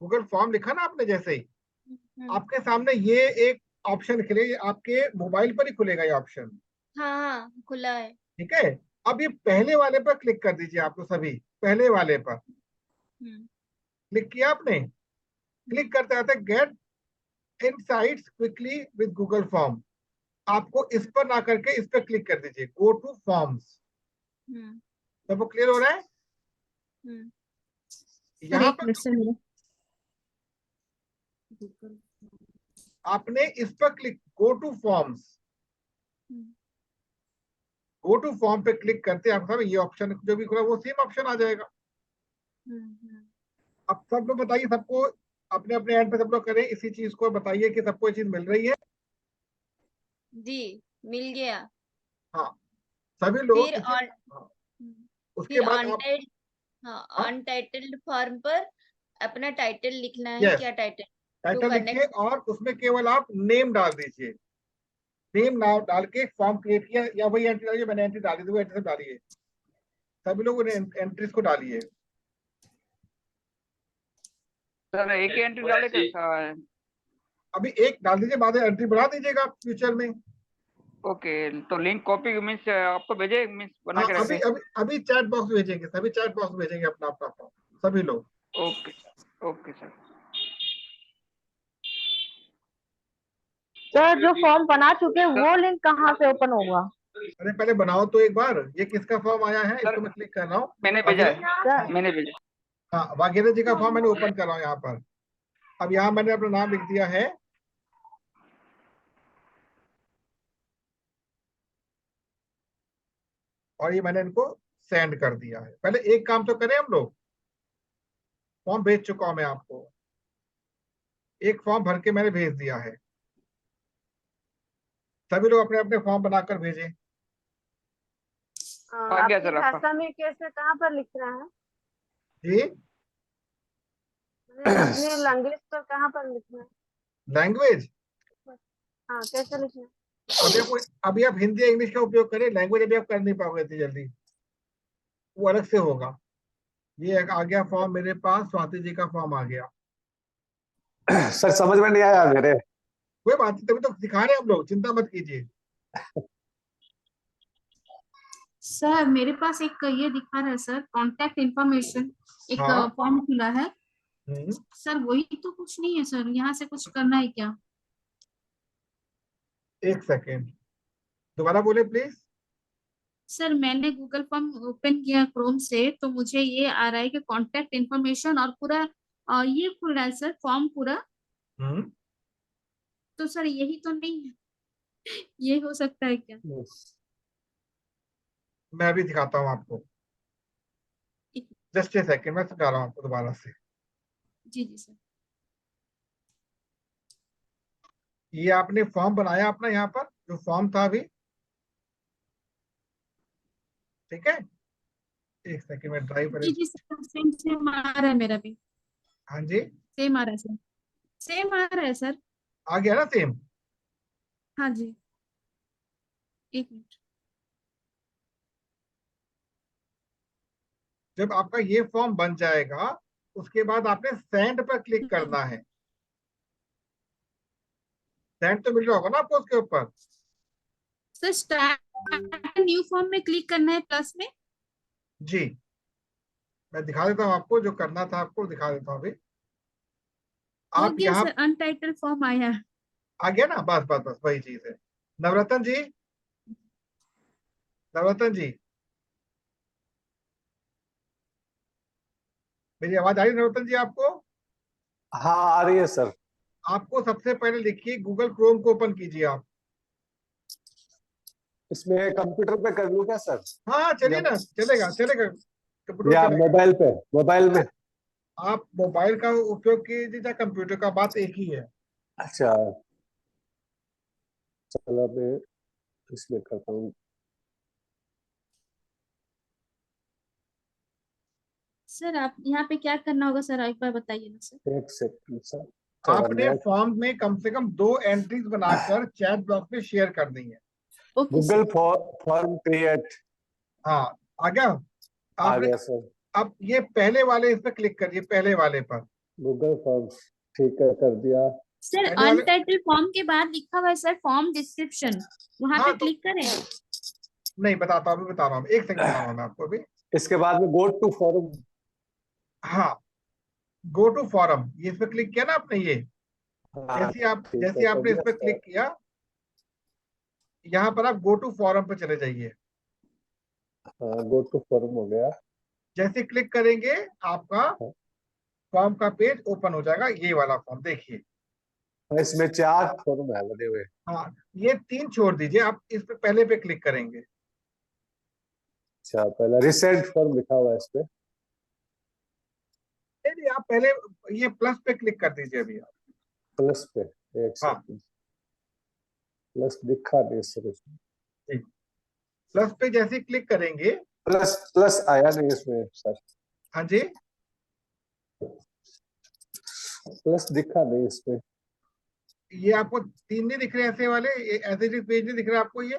गूगल फॉर्म लिखा ना आपने, जैसे ही हम्म, आपके सामने ये एक ऑप्शन खुले, ये आपके मोबाइल पर ही खुलेगा ये ऑप्शन। हाँ हाँ खुला है। ठीक है, अब ये पहले वाले पर क्लिक कर दीजिए, आप तो सभी पहले वाले पर हम्म क्लिक किया आपने। क्लिक करते आते get insights quickly with Google form, आपको इस पर ना करके इस पर क्लिक कर दीजिए, गो टू फॉर्म्स। हम्म सबको क्लियर हो रहा है? हम्म सर यहाँ एक पर मिनट सर मेरा आपने इस पर click, go to forms, hmm, go to form पे क्लिक करते आपके सामने ये ऑप्शन जो भी खुला वो सेम ऑप्शन आ जाएगा। हम्म। अब सब लोग बताइए, सबको अपने अपने एंड पे सब लोग करें इसी चीज को, बताइए कि सबको ये चीज मिल रही है। जी मिल गया। हाँ, सभी लोग फिर इसी, ऑन हाँ, हम्म, उसके फिर बाद आप, अनटाइटल्ड, हाँ हाँ, अनटाइटल्ड फॉर्म पर अपना टाइटल लिखना है। यस, क्या टाइटल? टू टाइटल लिखिए कनेक्ट। और उसमें केवल आप नेम डाल दीजिए। नेम नाम डाल के फॉर्म क्रिएट किया, या वही एंट्री डालिए, मैंने एंट्री डाली थी वो एंट्री सब डालिए, सभी लोग एंट्रीज को डालिए। सर एक ही एंट्री डाले कैसा है? अभी एक डाल दीजिए, बाद में एंट्री बढ़ा दीजिएगा फ्यूचर में। ओके, तो लिंक कॉपी मीन्स आपको भेजे, मीन्स बना हाँ, के रख अभी दे। अभी अभी चैट बॉक्स भेजेंगे, सभी चैट बॉक्स भेजेंगे अपना अपना फॉर्म, सभी लोग। Okay sir. सर जो फॉर्म बना चुके हैं वो लिंक कहाँ से ओपन होगा? अरे पहले बनाओ तो एक बार, ये किसका फॉर्म आया है, इसको सर मैं क्लिक कर रहा हूँ। मैंने अभी भेजा है, सर मैंने भेजा। हाँ, भागीरथ जी का फॉर्म मैंने ओपन कर रहा हूँ यहाँ पर। अब यहाँ मैंने अपना नाम लिख दिया है, और ये मैंने इनको सेंड कर दिया है। पहले एक काम तो करें हम लोग, फॉर्म भेज चुका हूं मैं आपको, एक फॉर्म भर के मैंने भेज दिया है, सभी लोग अपने अपने फॉर्म बनाकर भेजें। आ गया आपकी सर आपका। भाषा में कैसे कहाँ पर लिखना है? जी, मतलब अपने लैंग्वेज पर कहाँ पर लिखना है? लैंग्वेज, हाँ कैसे लिखना है? अभी आप हिंदी या इंग्लिश का उपयोग करें, लैंग्वेज अभी आप कर नहीं पाओगे इतनी जल्दी, वो अलग से होगा। ये एक आ गया फॉर्म मेरे पास, स्वाति जी का फॉर्म आ गया। सर समझ में नहीं आया मेरे। कोई बात नहीं, तभी तो सिखा रहे हैं हम लोग, चिंता मत कीजिए। सर मेरे पास एक ये दिखा रहा है सर, कांटेक्ट इंफॉर्मेशन, एक हाँ, फॉर्म खुला है हम्म, सर, वही तो कुछ नहीं है सर, यहाँ से कुछ करना है क्या? एक सेकेंड, दोबारा बोले प्लीज। सर मैंने गूगल फॉर्म ओपन किया क्रोम से, तो मुझे ये आ रहा है कि कांटेक्ट इंफॉर्मेशन और पूरा ये खुल रहा है सर फॉर्म पूरा। हम्म, तो सर यही तो नहीं है, ये हो सकता है क्या? मैं अभी दिखाता हूँ आपको, जस्ट ए सेकेंड, मैं समझा रहा हूँ आपको दोबारा से। जी जी सर। ये आपने फॉर्म बनाया अपना, यहाँ पर जो फॉर्म था अभी, ठीक है, एक सेकेंड में ड्राइव पर। जी जी सर, सेम सेम आ रहा है मेरा भी, हाँ जी, सेम आ रहा है सर, सेम आ रहा है सर। आ गया ना सेम। हाँ जी, एक मिनट। जब आपका ये फॉर्म बन जाएगा, उसके बाद आपने सेंड पर क्लिक हम्म, करना है। सेंड तो मिल रहा होगा ना आपको उसके ऊपर। सर स्टार्ट न्यू फॉर्म में क्लिक करना है प्लस में। जी, मैं दिखा देता हूँ आपको, जो करना था आपको दिखा देता हूँ अभी। हो आप गया यहाँ, सर, अनटाइटल्ड फॉर्म आया। आ गया ना, बस बस बस वही चीज है। नवरत्न जी, नवरत्न जी, मेरी आवाज आ रही है नवरत्न जी आपको? हाँ आ रही है सर। आपको सबसे पहले लिखिए, गूगल क्रोम को ओपन कीजिए आप। इसमें कंप्यूटर पे कर लूँ क्या सर? हाँ चलिए या, ना, चलेगा चलेगा, कंप्यूटर या चलेगा। मोबाइल पे, मोबाइल में? आप मोबाइल का उपयोग कीजिए या कंप्यूटर का, बात एक ही है। अच्छा चलो मैं इसमें करता हूँ। सर आप यहाँ पे क्या करना होगा सर, एक बार बताइए ना सर। एक सेकंड सर। आपने फॉर्म में कम से कम 2 एंट्रीज बनाकर चैट बॉक्स में शेयर करनी है। Okay Google sir. Form create हाँ, आ गया आ आपने। गया सर। अब ये पहले वाले इस पे क्लिक करिए, पहले वाले पर। गूगल फॉर्म ठीक है, कर दिया। सर पहले वाले, अनटाइटल फॉर्म के बाद लिखा हुआ है सर फॉर्म डिस्क्रिप्शन, वहां हाँ पे तो क्लिक करें? नहीं, बताता हूँ, अभी बता रहा हूँ, 1 सेकंड बता रहा हूँ मैं आपको अभी। इसके बाद में गो टू फॉर्म। हाँ, गो टू फॉरम, ये इस पे क्लिक किया ना आपने, ये हाँ जैसे आप ठीक है, जैसे कर आपने इस दिया पे सर। क्लिक किया, यहाँ पर आप गो टू फॉरम पे चले जाइए। हाँ, गो टू फॉर्म हो गया। जैसे क्लिक करेंगे आपका हाँ। फॉर्म का पेज ओपन हो जाएगा, ये वाला फॉर्म देखिए। इसमें 4 फॉर्म है बने हुए। हाँ, ये 3 छोड़ दीजिए, आप इस पे पहले पे क्लिक करेंगे। अच्छा, पहला रिसेंट फॉर्म लिखा हुआ है इस पे। नहीं, आप पहले ये प्लस पे क्लिक कर दीजिए अभी आप। प्लस पे, एक हाँ सेकंड, प्लस दिखा नहीं सर इसमें। ठीक, प्लस पे जैसे क्लिक करेंगे, प्लस प्लस आया नहीं इसमें सर। हाँ जी, प्लस दिखा नहीं इसमें। ये आपको 3 नहीं दिख रहे ऐसे वाले, ऐसे पेज नहीं दिख रहा आपको ये?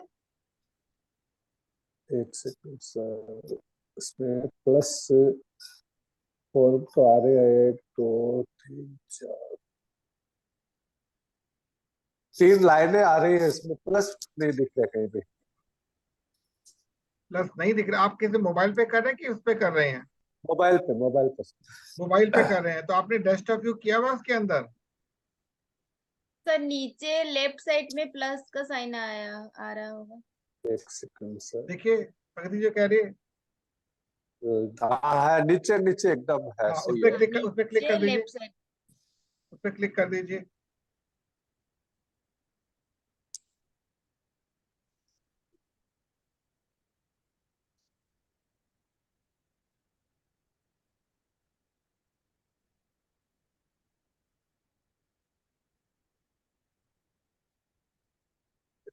एक सेकंड सर, इसमें प्लस फॉर्म तो आ रहे हैं, 1 2 3 4 3 लाइनें आ रही है इसमें, प्लस नहीं दिख रहा कहीं पे। प्लस नहीं दिख रहा। आप किसी मोबाइल पे कर रहे हैं कि उस पे कर रहे हैं? मोबाइल पे, मोबाइल पे। मोबाइल पे कर रहे हैं, तो आपने डेस्कटॉप व्यू किया हुआ उसके अंदर? सर नीचे लेफ्ट साइड में प्लस का साइन आ रहा होगा। एक सेकंड सर। देखिए, प्रगति जो कह रही है, हाँ है, नीचे नीचे एकदम है, हाँ, सही है। उस पे क्लिक कर दीजिए, लेफ्ट साइड। उस पे क्लिक कर दीजिए।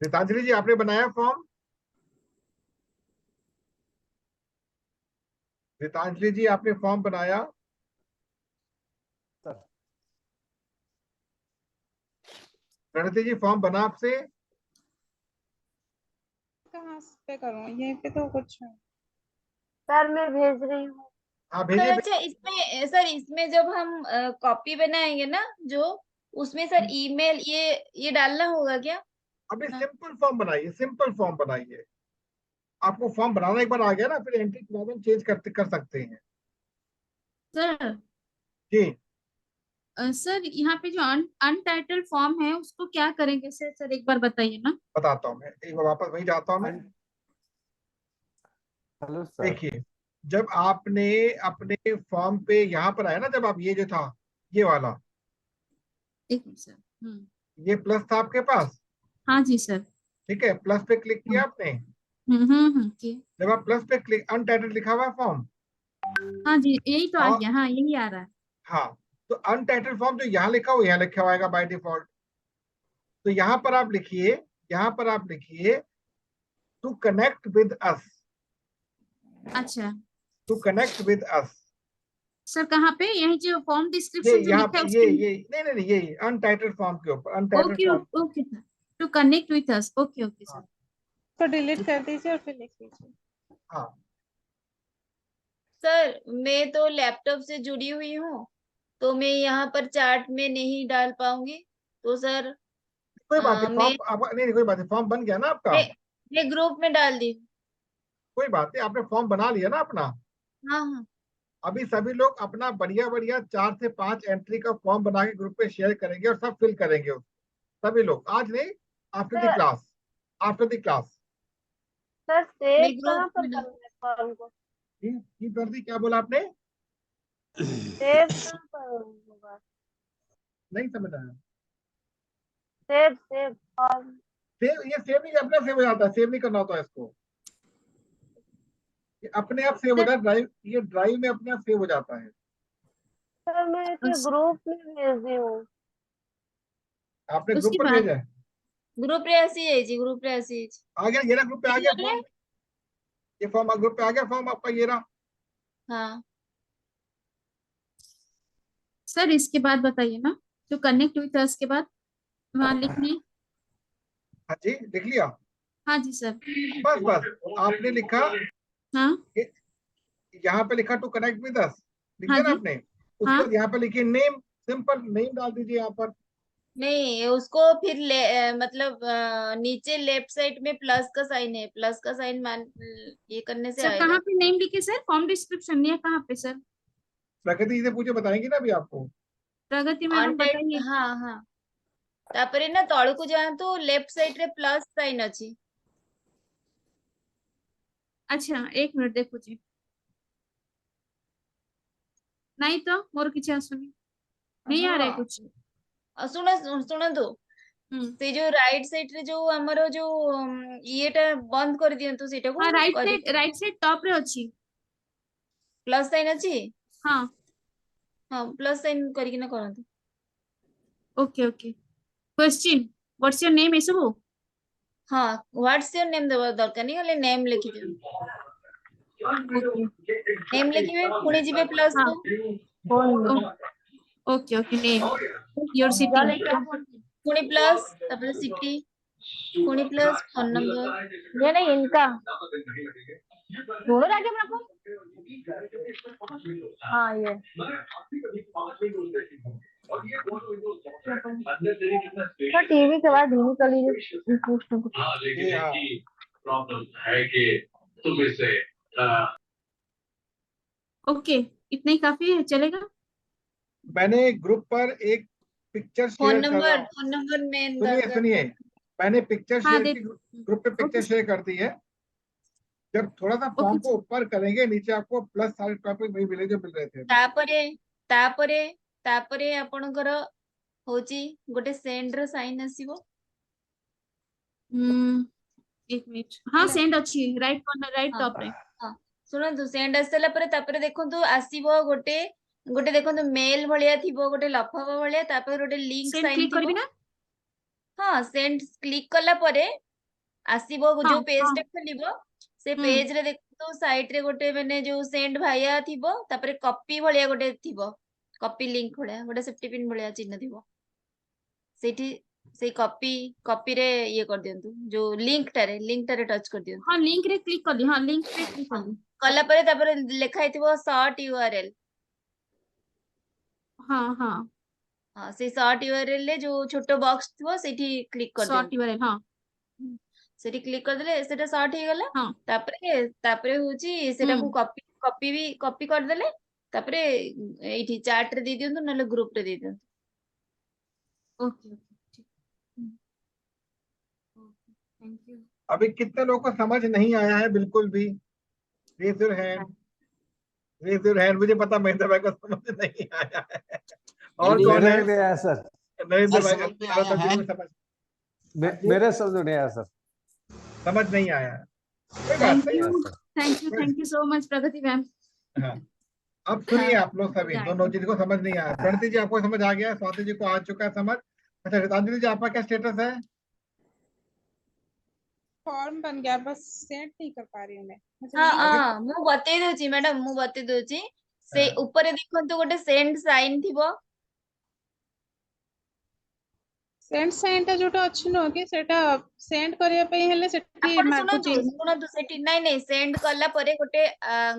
गीतांजलि जी, आपने बनाया फॉर्म? गीतांजलि जी, आपने फॉर्म बनाया? प्रणति जी, फॉर्म बना आपसे? कहाँ पे करूँ, यहीं पे तो कुछ है। सर मैं भेज रही हूँ। हाँ, सर भेजिए। अच्छा, इसमें जब हम कॉपी बनाएंगे ना जो, उसमें सर ईमेल ये डालना होगा क्या? अभी हाँ। सिंपल फॉर्म बनाइए, सिंपल फॉर्म बनाइए। आपको फॉर्म बनाना एक बार आ गया ना, फिर एंट्री प्रॉब्लम चेंज कर सकते हैं। सर जी, सर यहाँ पे जो अनटाइटल फॉर्म है उसको क्या करेंगे सर? सर एक बार बताइए ना। बताता हूँ मैं, एक बार वापस वहीं जाता हूँ मैं। Hello sir. देखिए, जब आपने अपने फॉर्म पे यहाँ पर आया ना, जब आप ये जो था, ये वाला, एक मिनट सर। ये प्लस था आपके पास, हाँ जी सर। ठीक है? प्लस पे क्लिक किया आपने। किया। जब आप प्लस पे क्लिक, अनटाइटल्ड लिखा हुआ है फॉर्म। हाँ जी, यही तो आ और गया, हाँ यही आ रहा है। हाँ, तो अनटाइटल्ड फॉर्म जो यहाँ लिखा हुआ, यहाँ लिखा हुआ बाय डिफॉल्ट। तो यहाँ पर आप लिखिए, यहाँ पर आप लिखिए टू कनेक्ट विद अस, अच्छा to connect with us. Sir, कहाँ पे? यही जो फॉर्म ये डिस्क्रिप्शन जो यहाँ लिखा है ये उसके? नहीं नहीं नहीं, ये अनटाइटल्ड फॉर्म के ऊपर, untitled okay form. Okay sir, to connect with us. Okay okay sir. तो डिलीट कर दीजिए और फिर लिख लीजिए। हाँ, सर मैं तो लैपटॉप से जुड़ी हुई हूँ, तो मैं यहाँ पर चार्ट में नहीं डाल पाऊंगी, तो सर कोई बात नहीं, मैं फॉर्म आप नहीं, कोई बात नहीं, फॉर्म बन गया ना आपका। मैं, मैं ग्रुप में डाल दी। कोई बात नहीं, आपने फॉर्म बना लिया ना अपना। हाँ हाँ। अभी सभी लोग अपना बढ़िया बढ़िया 4 से 5 एंट्री का फॉर्म बना के ग्रुप पे शेयर करेंगे और सब फिल करेंगे उसको। सभी लोग आज नहीं, after the sir class, after the class. Sir save मैं कहाँ ग्रुप पर में डाल। करना है फॉर्म को? की कर दी, क्या बोला आपने? सेव कहाँ पर होगा? नहीं समझ आया। Save form. सेव, ये सेव नहीं, अपने सेव हो जाता है, सेव नहीं करना होता है इसको, ये अपने आप सेव हो सर जाता है, ड्राइव, ये ड्राइव में अपने आप सेव हो जाता है। सर मैं इसे ग्रुप में भेज दी हूँ। आपने ग्रुप उसके पर बाद भेजा है? ग्रुप रे ऐसी है जी, ग्रुप रे ऐसी है जी। आ गया, ये ना ग्रुप पे आ गया ठीक है। फॉर्म, ये फॉर्म ग्रुप पे आ गया, फॉर्म आपका ये रहा। हाँ सर इसके बाद बताइए ना। टू कनेक्ट विथ अस के बाद वहाँ लिखनी है। हाँ जी, लिख लिया। हाँ जी सर। बस बस आपने लिखा, हाँ यहाँ पे लिखा टू कनेक्ट विद अस, लिख हाँ दिया ना जी। आपने। उसके हाँ बाद यहाँ पे लिखिए नेम, सिंपल नेम डाल दीजिए यहाँ पर। नहीं, उसको फिर मतलब नीचे लेफ्ट साइड में प्लस का साइन है, प्लस का साइन मान ये करने से सर आएगा। कहाँ पे नेम लिखे सर? फॉर्म डिस्क्रिप्शन या कहाँ पे सर? प्रकृति जी से पूछे, बताएंगी ना अभी आपको। प्रगति मैडम बताइए। हाँ हाँ, तापरे ना तळकु जातु लेफ्ट साइड रे प्लस साइन अछि। अच्छा एक मिनट देखुची। नहीं तो मोर किसी आसुनी, नहीं आ रहा है कुछ। शुणु से जो राइट साइड रे जो हमरो जो येटा बंद कर दियंतु सेटा को हाँ राइट साइड टॉप रे अछि। प्लस साइन अछि। हाँ हाँ प्लस साइन करिक ना करंतु। Okay okay. Question what's your name एसबो? हाँ व्हाट्स योर नेम देबा दरकार नहीं, खाली नेम लिखि दियो। नेम लिखिबे पुणी जिबे प्लस हाँ को। Okay okay name your city पुणी प्लस तापर सिटी पुणी प्लस फोन नंबर। ये नहीं इनका ढूंढो जाके अपना फोन। हाँ ये तो टीवी के बाद धीमी कर लीजिए। ओके इतना ही काफी है, चलेगा? मैंने ग्रुप पर एक पिक्चर फोन शेयर कर रहा हूँ। नंबर में सुनिए सुनिए, मैंने पिक्चर हाँ शेयर की, ग्रुप पे पिक्चर शेयर कर दी है। जब थोड़ा सा फॉर्म को ऊपर करेंगे, नीचे आपको प्लस सारे टॉपिक वही मिले जो मिल रहे थे। तापरे तापरे तापरे आपणकर होची गोटे सेंड रो साइन आसीबो। एक मिनट। हाँ सेंड अच्छी राइट कॉर्नर राइट टॉप रे। हाँ सुनंतु सेंड आसला परे तापरे देखंतु आसीबो गोटे गोटे देखंतु मेल भलिया थिबो, गोटे लफाफा भलिया, तापर गोटे लिंक सेंड साइन क्लिक करबी थिबो। ना? हाँ सेंड क्लिक कला परे आसीबो जो हाँ पेज हाँ टे खोलिबो, से पेज रे देखंतु साइड रे गोटे माने जो सेंड भाया थिबो, तापर कॉपी भलिया गोटे थिबो, कॉपी लिंक भलिया गोटे सेफ्टी पिन भलिया चिन्ह थिबो। सेठी से कॉपी रे ये कर दियंतु, जो लिंक टारे टच कर दियंतु। हाँ लिंक रे क्लिक कर ली। हाँ लिंक पे क्लिक कर ली। कला परे तापर लेखा हिथिबो शॉर्ट यूआरएल। हाँ हाँ हाँ से शॉर्ट यूआरएल ले जो छोटो बॉक्स थिबो सेठी क्लिक कर शॉर्ट दियंतु। यूआरएल। हाँ सेठी क्लिक कर देले सेटा शॉर्ट हे गला। हाँ तापरे तापरे होची सेटा को कॉपी कर देले, तापरे एठी चैट रे दे दियंतु नले ग्रुप रे दे दियंतु। Okay okay thank you. अभी कितने लोगों को समझ नहीं आया है बिल्कुल भी? Raise your hand, raise your hand. मुझे पता महेंद्र भाई को समझ नहीं आया है। और कौन है? मेरे आया सर। नरेंद्र भाई समझ में आया है। समझ मेरे समझ नहीं आया सर। समझ नहीं आया है, कोई बात नहीं। Thank you so much Pragati ma'am. हाँ अब सुनिए आप लोग सभी, दोनों चीज को समझ नहीं आया। प्रणति जी आपको समझ आ गया, स्वाति जी को आ चुका है समझ। अच्छा रितांजलि जी आपका क्या स्टेटस है? फॉर्म बन गया, बस सेंड नहीं कर पा रही हूँ मैं। हाँ हाँ मु बतई दोची मैडम, मु बतई दोची। से ऊपर देखंतु गोटे सेंड साइन थिबो। सेंड साइन टा जोटा अछि न कि सेटा सेंड करिया पे हेले सेठी आपण मागुची। सुनंतु सेठी नहीं सेंड करला परे गोटे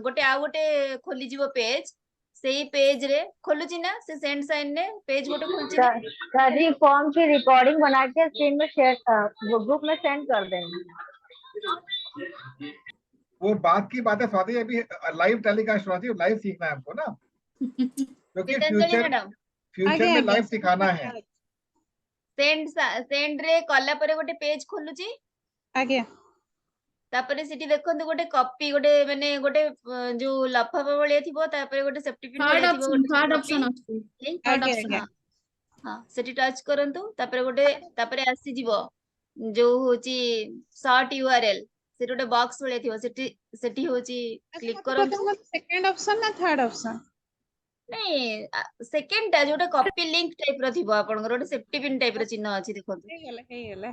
गोटे आ गोटे खोली जीवो पेज, सेही पेज रे खोलुची ना से सेंड साइन ने पेज गोटे खोलची ना। सभी फॉर्म की रिकॉर्डिंग बना के स्क्रीन में शेयर ग्रुप में सेंड कर देंगे। वो बात की बात है स्वाति, अभी लाइव टेलीकास्ट स्वाति, लाइव सीखना है हमको ना, क्योंकि फ्यूचर में लाइव सिखाना है। सेंड रे कला परे गोटे पेज खोलुची। आगे तापरे सिटी देखंतु गोटे कॉपी गोटे माने गोटे जो लफाफा भलिया थिबो, तापरे गोटे सेफ्टी पिन भलिया थिबो, थर्ड ऑप्शन अछि। Third option. हाँ सेठी टच करंतु, तापरे गोटे तापरे आसी जीवो जो होची शॉर्ट यूआरएल, से गोटे बॉक्स भलिया थिबो, सेठी होची क्लिक करंतु। सेकंड ऑप्शन ना थर्ड ऑप्शन? नहीं सेकंड टा जोटा कॉपी लिंक टाइप रो थिबो, आपन गोटे सेफ्टी पिन टाइप रो चिन्ह अछि देखंतु। हे गेला।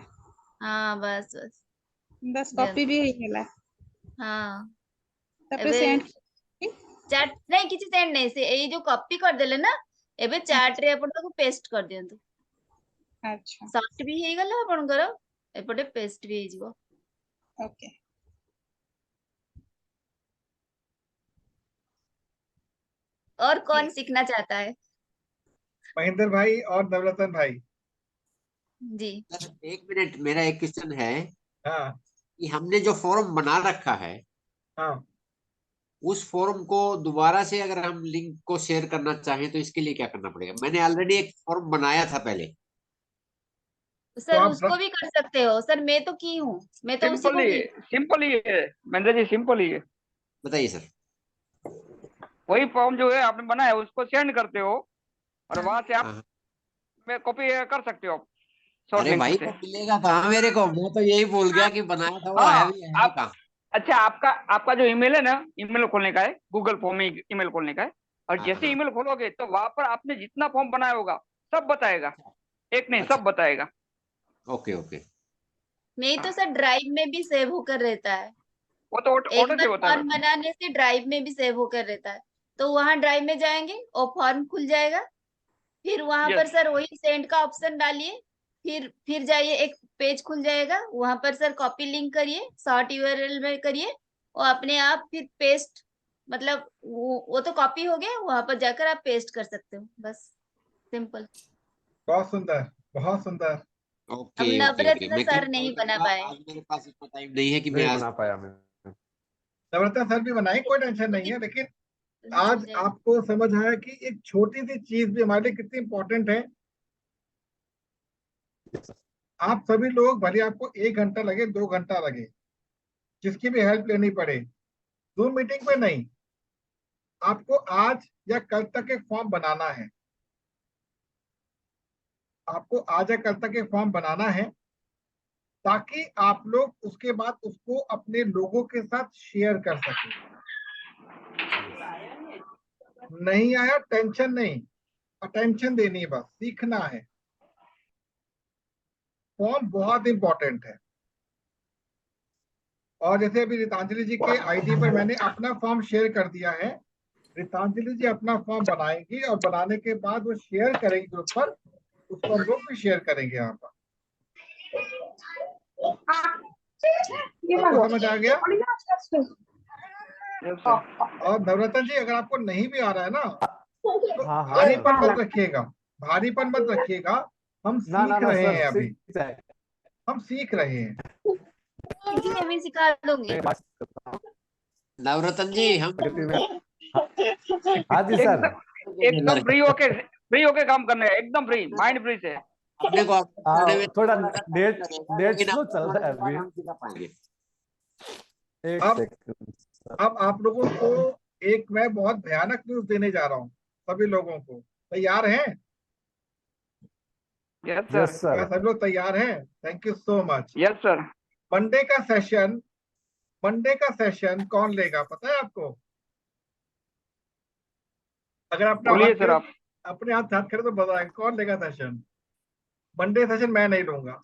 हाँ बस बस बस कॉपी भी हे गेला। हाँ तापर सेंड चैट नहीं किछि सेंड नहीं, से ए जो कॉपी कर देले ना, ଏବେ chat ରେ ଆପଣ ତାକୁ paste କରିଦିଅନ୍ତୁ। ଆଚ୍ଛା Sort ବି ହେଇଗଲା ଆପଣଙ୍କର, ଏପଟେ paste ବି ହେଇଯିବ। ଓକେ। और कौन सीखना चाहता है? महेंद्र भाई और नवरत्न भाई। जी सर एक मिनट, मेरा एक क्वेश्चन है हाँ कि हमने जो फॉर्म बना रखा है हाँ, उस फॉर्म को दोबारा से अगर हम लिंक को शेयर करना चाहें तो इसके लिए क्या करना पड़ेगा? मैंने ऑलरेडी एक फॉर्म बनाया था पहले। तो सर, आप उसको भी कर सकते हो सर, मैं तो की हूँ, मैं तो उसी को की। सिंपल ही है महेंद्र जी, सिंपल ही है। बताइए सर। वही फॉर्म जो है आपने बनाया उसको सेंड करते हो और वहां से आप हाँ। में कॉपी कर सकते हो शॉर्ट अरे लिंक भाई से। तो मिलेगा कहाँ मेरे को? मैं तो यही भूल गया कि बनाया था वो है हाँ भी है आप, कहाँ। अच्छा आपका जो ईमेल है ना, ईमेल खोलने का है, गूगल फॉर्म में ईमेल खोलने का है, और हाँ जैसे हाँ। ईमेल खोलोगे तो वहां पर आपने जितना फॉर्म बनाया होगा सब बताएगा, एक नहीं अच्छा सब बताएगा। Okay okay. नहीं तो हाँ, सर ड्राइव में भी सेव होकर रहता है। वो तो एक ऑटो से बार होता है फॉर्म बनाने से ड्राइव में भी सेव होकर रहता है, तो वहां ड्राइव में जाएंगे और फॉर्म खुल जाएगा, फिर वहां पर यस सर वही सेंड का ऑप्शन डालिए, फिर जाइए, एक पेज खुल जाएगा, वहां पर सर कॉपी लिंक करिए, शॉर्ट यूआरएल में करिए और अपने आप फिर पेस्ट, मतलब वो तो कॉपी हो गया, वहां पर जाकर आप पेस्ट कर सकते हो, बस सिंपल। बहुत सुंदर, बहुत सुंदर। अब ओके ओके ओके, नवरत्न मैं सर कल नहीं कॉल बना करूंगा। पाए। आज मेरे पास इतना टाइम नहीं है कि मैं नहीं आज बना पाया मैं। नवरत्न सर भी बनाए, कोई टेंशन नहीं है, लेकिन आज छूट जाएगा। आपको समझ आया कि एक छोटी सी चीज भी हमारे लिए कितनी इंपॉर्टेंट है। आप सभी लोग, भले आपको 1 घंटा लगे, 2 घंटा लगे, जिसकी भी हेल्प लेनी पड़े, जूम मीटिंग पे नहीं, आपको आज या कल तक एक फॉर्म बनाना है। आपको आज या कल तक एक फॉर्म बनाना है, ताकि आप लोग उसके बाद उसको अपने लोगों के साथ शेयर कर सकें। नहीं आया टेंशन नहीं, अटेंशन देनी है, बस सीखना है। फॉर्म बहुत इंपॉर्टेंट है। और जैसे अभी रितांजलि जी के आईडी पर मैंने अपना फॉर्म शेयर कर दिया है, रितांजलि जी अपना फॉर्म बनाएंगी और बनाने के बाद वो शेयर करेंगे ग्रुप पर, उसको हम लोग भी शेयर करेंगे यहाँ पर। आपको समझ आ गया? और नवरत्न जी, अगर आपको नहीं भी आ रहा है ना, तो हाँ हाँ भारीपन सर। मत रखिएगा, भारीपन मत रखिएगा। हम ना सीख ना रहे सर, हैं अभी, सीख जाए। हम सीख रहे हैं। जी, मैं भी सिखा दूंगी। मैं बात करता हूँ। नवरत्न जी हम प्रगति में हाँ जी सर। एकदम फ्री होके काम करना है, एकदम फ्री, माइंड फ्री से। अपने को अपने में थोड़ा लेकिन नेट स्लो आप चल रहा है अभी। हम सिखा पाएंगे। एक अब सेकंड। अब आप लोगों को एक मैं बहुत भयानक न्यूज देने जा रहा हूँ, सभी लोगों को। तैयार हैं? यस यस सर, क्या सर। सब लोग तैयार हैं? Thank you so much. Yes sir. Monday का सेशन, मंडे का सेशन कौन लेगा पता है आपको? अगर अपना बोलिए हाथ सर करे, आप। अपने हाथ करे तो बताएंगे कौन लेगा सेशन। मंडे सेशन मैं नहीं लूंगा,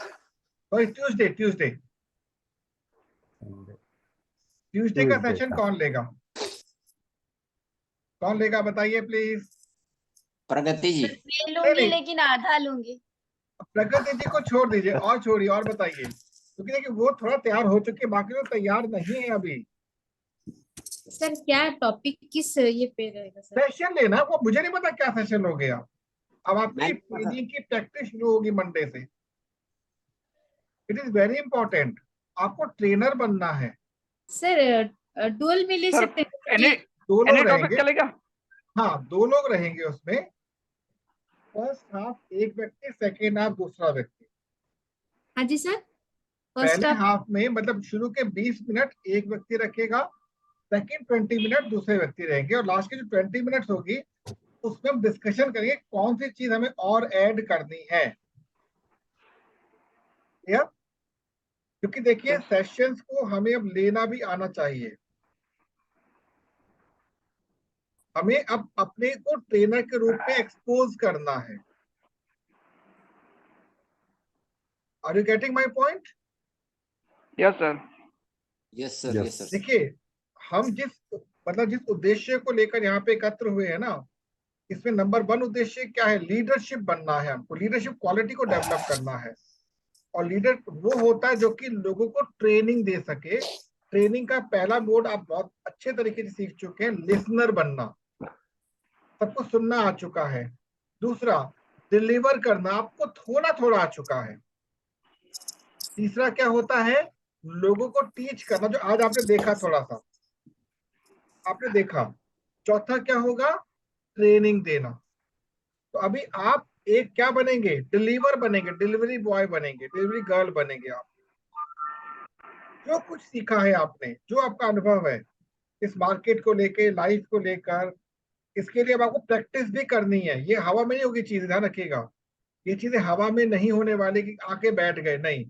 सॉरी ट्यूसडे, ट्यूसडे ट्यूसडे का सेशन कौन लेगा? कौन लेगा बताइए प्लीज। प्रगति जी। मैं नहीं लूंगी नहीं, लेकिन आधा लूंगी। प्रगति जी को छोड़ दीजिए और छोड़िए, और बताइए, क्योंकि देखिए वो थोड़ा तैयार हो चुके हैं, बाकी लोग तैयार नहीं है अभी। सर क्या टॉपिक किस ये पे रहेगा सर? सेशन लेना, वो मुझे नहीं पता क्या सेशन हो गया। अब आपकी मैं ट्रेनिंग की प्रैक्टिस शुरू होगी मंडे से। इट इज वेरी इंपॉर्टेंट, आपको ट्रेनर बनना है। सर डुअल में ले सर सकते हैं एनी कि दो एनी लोग टॉपिक रहेंगे, चलेगा? हाँ 2 लोग रहेंगे उसमें। फर्स्ट हाफ एक व्यक्ति, सेकेंड हाफ दूसरा व्यक्ति। हाँ जी सर। फर्स्ट पहले हाफ हाफ में मतलब शुरू के 20 मिनट एक व्यक्ति रखेगा, सेकेंड 20 मिनट दूसरे व्यक्ति रहेंगे, और लास्ट की जो 20 मिनट्स होगी उसमें हम डिस्कशन करेंगे कौन सी चीज हमें और ऐड करनी है। या क्योंकि देखिए सेशंस को हमें अब लेना भी आना चाहिए। हमें अब अपने को ट्रेनर के रूप में एक्सपोज करना है। Are you getting my point? Yes sir. Yes sir, yes sir. देखिए, हम जिस उद्देश्य को लेकर यहाँ पे एकत्र हुए हैं ना, इसमें नंबर 1 उद्देश्य क्या है? लीडरशिप बनना है हमको, लीडरशिप क्वालिटी को डेवलप करना है। और लीडर वो होता है जो कि लोगों को ट्रेनिंग दे सके। ट्रेनिंग का पहला मोड आप बहुत अच्छे तरीके से सीख चुके हैं, लिसनर बनना, सबको सुनना आ चुका है। दूसरा, डिलीवर करना आपको थोड़ा थोड़ा आ चुका है। तीसरा क्या होता है? लोगों को टीच करना, जो आज आपने देखा, थोड़ा सा आपने देखा। चौथा क्या होगा? ट्रेनिंग देना। तो अभी आप एक क्या बनेंगे? डिलीवर बनेंगे, डिलीवरी बॉय बनेंगे, डिलीवरी गर्ल बनेंगे आप। जो कुछ सीखा है आपने, जो आपका अनुभव है इस मार्केट को लेके, लाइफ को लेकर, इसके लिए अब आपको प्रैक्टिस भी करनी है। ये हवा में नहीं होगी चीजें, ध्यान रखिएगा। ये चीजें हवा में नहीं होने वाली कि आके बैठ गए, नहीं।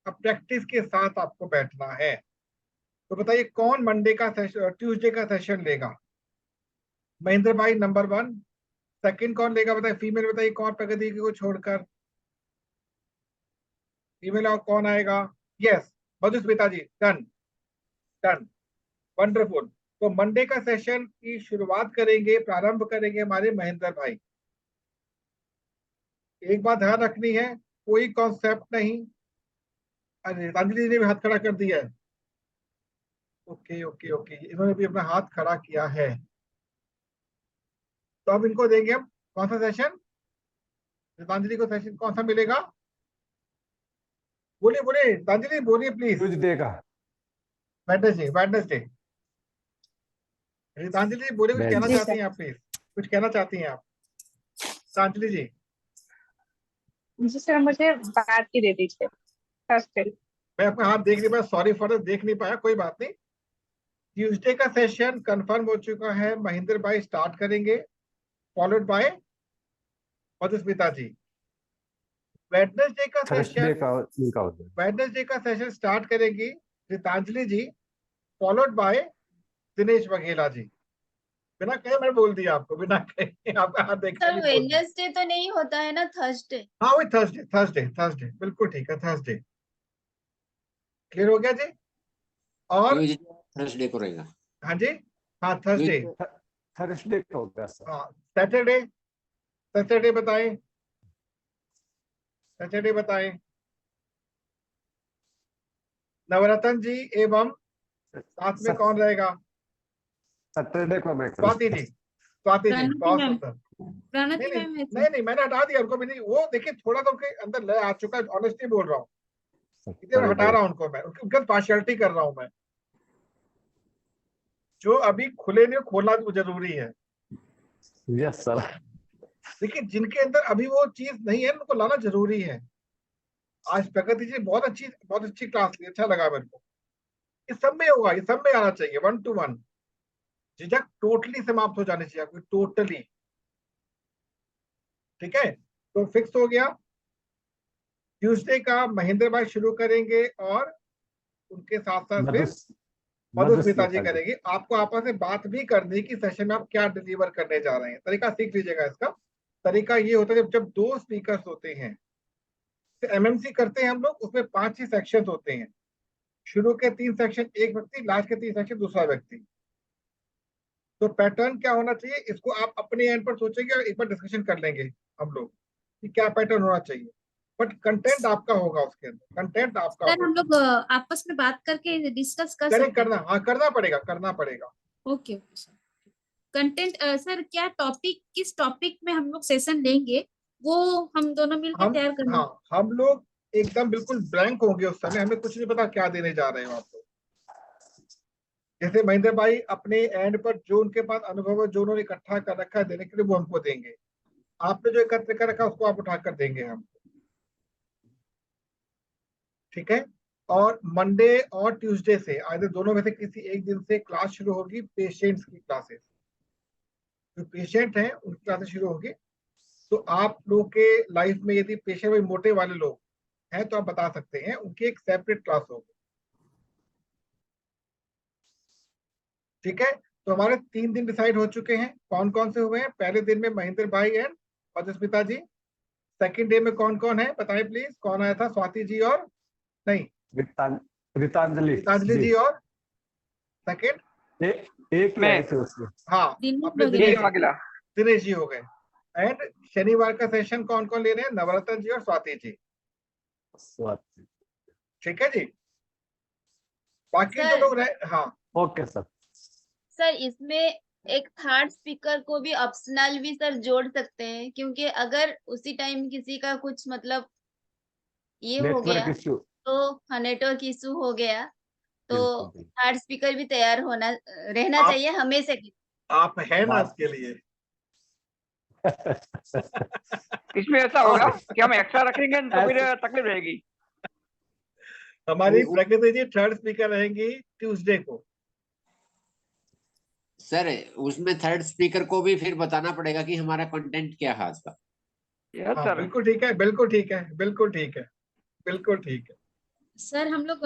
अब प्रैक्टिस के साथ आपको बैठना है। तो बताइए कौन मंडे का सेशन, ट्यूसडे का सेशन लेगा? महेंद्र भाई नंबर 1। सेकंड कौन लेगा बताइए? फीमेल बताइए कौन, प्रगति को छोड़कर फीमेल और कौन आएगा? यस, मधुस्मिता जी, डन डन, वंडरफुल। तो मंडे का सेशन की शुरुआत करेंगे, प्रारंभ करेंगे हमारे महेंद्र भाई। एक बात ध्यान रखनी है, कोई कॉन्सेप्ट नहीं। अरे अंजलि जी ने भी हाथ खड़ा कर दिया है। ओके ओके ओके, इन्होंने भी अपना हाथ खड़ा किया है। तो अब इनको देंगे हम कौन सा सेशन? गीतांजलि को सेशन कौन सा मिलेगा? बोलिए बोलिए गीतांजलि, बोलिए प्लीज। ट्यूसडे का। Wednesday, Wednesday. गीतांजलि जी बोलिए, कुछ कहना Wednesday। चाहती हैं आप? प्लीज कुछ कहना चाहती हैं आप? गीतांजलि जी। जी सर, मुझे बात की दे दीजिए थर्सडे। मैं अपना हाथ देख नहीं पाया, सॉरी फॉर दैट, देख नहीं पाया, कोई बात नहीं। ट्यूसडे का सेशन कंफर्म हो चुका है, महेंद्र भाई स्टार्ट करेंगे, followed by Madhusmita ji. Wednesday का थर्सडे सेशन, का उनका हो जाएगा। वेडनेसडे का सेशन स्टार्ट करेंगी गीतांजलि जी, फॉलोड बाय दिनेश वघेला जी। बिना कहे मैं बोल दिया आपको, बिना कहे आपका हाथ देख सर नहीं बोल दिया। वेडनेसडे तो नहीं होता है ना, थर्सडे? हाँ वही थर्सडे, थर्सडे थर्सडे, बिल्कुल ठीक है, थर्सडे। क्लियर हो गया जी? और थर्सडे को रहेगा। हाँ जी, हाँ थर्सडे। थर्सडे का हो गया सर। हाँ सैटरडे, सैटरडे बताएं, सैटरडे बताएं। नवरत्न जी एवं साथ में कौन रहेगा? सैटरडे को मैं स्वाति जी, स्वाति जी, प्रणति बहुत मैम, सुंदर। प्रणति नहीं नहीं मैम है तो। नहीं नहीं, मैंने हटा दिया उनको भी नहीं। वो देखिए थोड़ा तो उनके अंदर लय आ चुका है, ऑनेस्टली बोल रहा हूँ, इसलिए मैं हटा रहा हूँ उनको, मैं उनके पार्शियलिटी कर रहा हूँ मैं। जो अभी खुले नहीं, खोलना तो जरूरी है। Yes sir. देखिए जिनके अंदर अभी वो चीज नहीं है, उनको लाना जरूरी है। आज प्रगति जी बहुत अच्छी क्लास ली, अच्छा लगा मेरे को। ये सब में होगा, ये सब में आना चाहिए, 1 to 1। झिझक टोटली समाप्त हो जानी चाहिए आपकी, टोटली। ठीक है, तो फिक्स हो गया। ट्यूसडे का महेंद्र भाई शुरू करेंगे और उनके साथ साथ फिर मधुस्मिता जी करेंगे। आपको आपस में बात भी करनी कि सेशन में आप क्या डिलीवर करने जा रहे हैं। तरीका सीख लीजिएगा इसका। तरीका ये होता है, जब 2 स्पीकर्स होते हैं, तो एमएमसी करते हैं हम लोग, उसमें 5 ही सेक्शन होते हैं। शुरू के 3 सेक्शन एक व्यक्ति, लास्ट के 3 सेक्शन दूसरा व्यक्ति। तो पैटर्न क्या होना चाहिए, इसको आप अपने एंड पर सोचेंगे और एक बार डिस्कशन कर लेंगे हम लोग कि क्या पैटर्न होना चाहिए। बट कंटेंट आपका होगा, उसके अंदर कंटेंट आपका सर हम होगा। लोग आपस में बात करके डिस्कस कर करें, सकते हैं। करना, हाँ करना पड़ेगा, करना पड़ेगा। Okay okay sir. Content sir, क्या टॉपिक, किस टॉपिक में हम लोग सेशन लेंगे वो हम दोनों मिलकर तैयार करना। हाँ हम लोग एकदम बिल्कुल ब्लैंक होंगे उस समय, हमें कुछ नहीं पता क्या देने जा रहे हो आप लोग। जैसे महेंद्र भाई अपने एंड पर जो उनके पास अनुभव है, जो उन्होंने इकट्ठा कर रखा है देने के लिए, वो हमको देंगे। आपने जो एकत्र कर रखा है उसको आप उठाकर देंगे हम। ठीक है। और मंडे और ट्यूसडे से आइदर दोनों में से किसी एक दिन से क्लास शुरू होगी, पेशेंट्स की क्लासेस। जो पेशेंट हैं उनकी क्लासेस शुरू होगी। तो आप लोग के लाइफ में यदि पेशेंट में मोटे वाले लोग हैं तो आप बता सकते हैं, उनकी एक सेपरेट क्लास होगी। ठीक है। तो हमारे 3 दिन डिसाइड हो चुके हैं। कौन कौन से हुए हैं? पहले दिन में महेंद्र भाई and Madhusmita ji. Second day में कौन कौन है बताएं प्लीज, कौन आया था? स्वाति जी और नहीं, गीतांजलि जी। और सेकंड एक ही मैं। आए थे उसमें। हाँ दिनेश अपने वगैरह। दिनेश, दिनेश वगैरह। दिनेश जी हो गए, एंड शनिवार का सेशन कौन कौन ले रहे हैं? नवरत्न जी और स्वाति जी। स्वाति। ठीक है जी, बाकी जो सर लोग रहे, हाँ ओके सर। सर इसमें एक थर्ड स्पीकर को भी ऑप्शनल भी सर जोड़ सकते हैं, क्योंकि अगर उसी टाइम किसी का कुछ मतलब ये हो गया नेटवर्क इश्यू। तो नेटवर्क इशू हो गया तो बिल्कुल बिल्कुल। थर्ड स्पीकर भी तैयार होना रहना आप- चाहिए हमेशा की। आप है ना बात- उसके लिए। इसमें ऐसा होगा कि हम एक्स्ट्रा रखेंगे तो फिर तकलीफ रहेगी। हमारी प्रकृति जी थर्ड स्पीकर रहेंगी ट्यूसडे को। सर उसमें थर्ड स्पीकर को भी फिर बताना पड़ेगा कि हमारा कंटेंट क्या है आज का। यस हाँ सर। बिल्कुल ठीक है, बिल्कुल ठीक है, बिल्कुल ठीक है, बिल्कुल ठीक है। सर हम लोग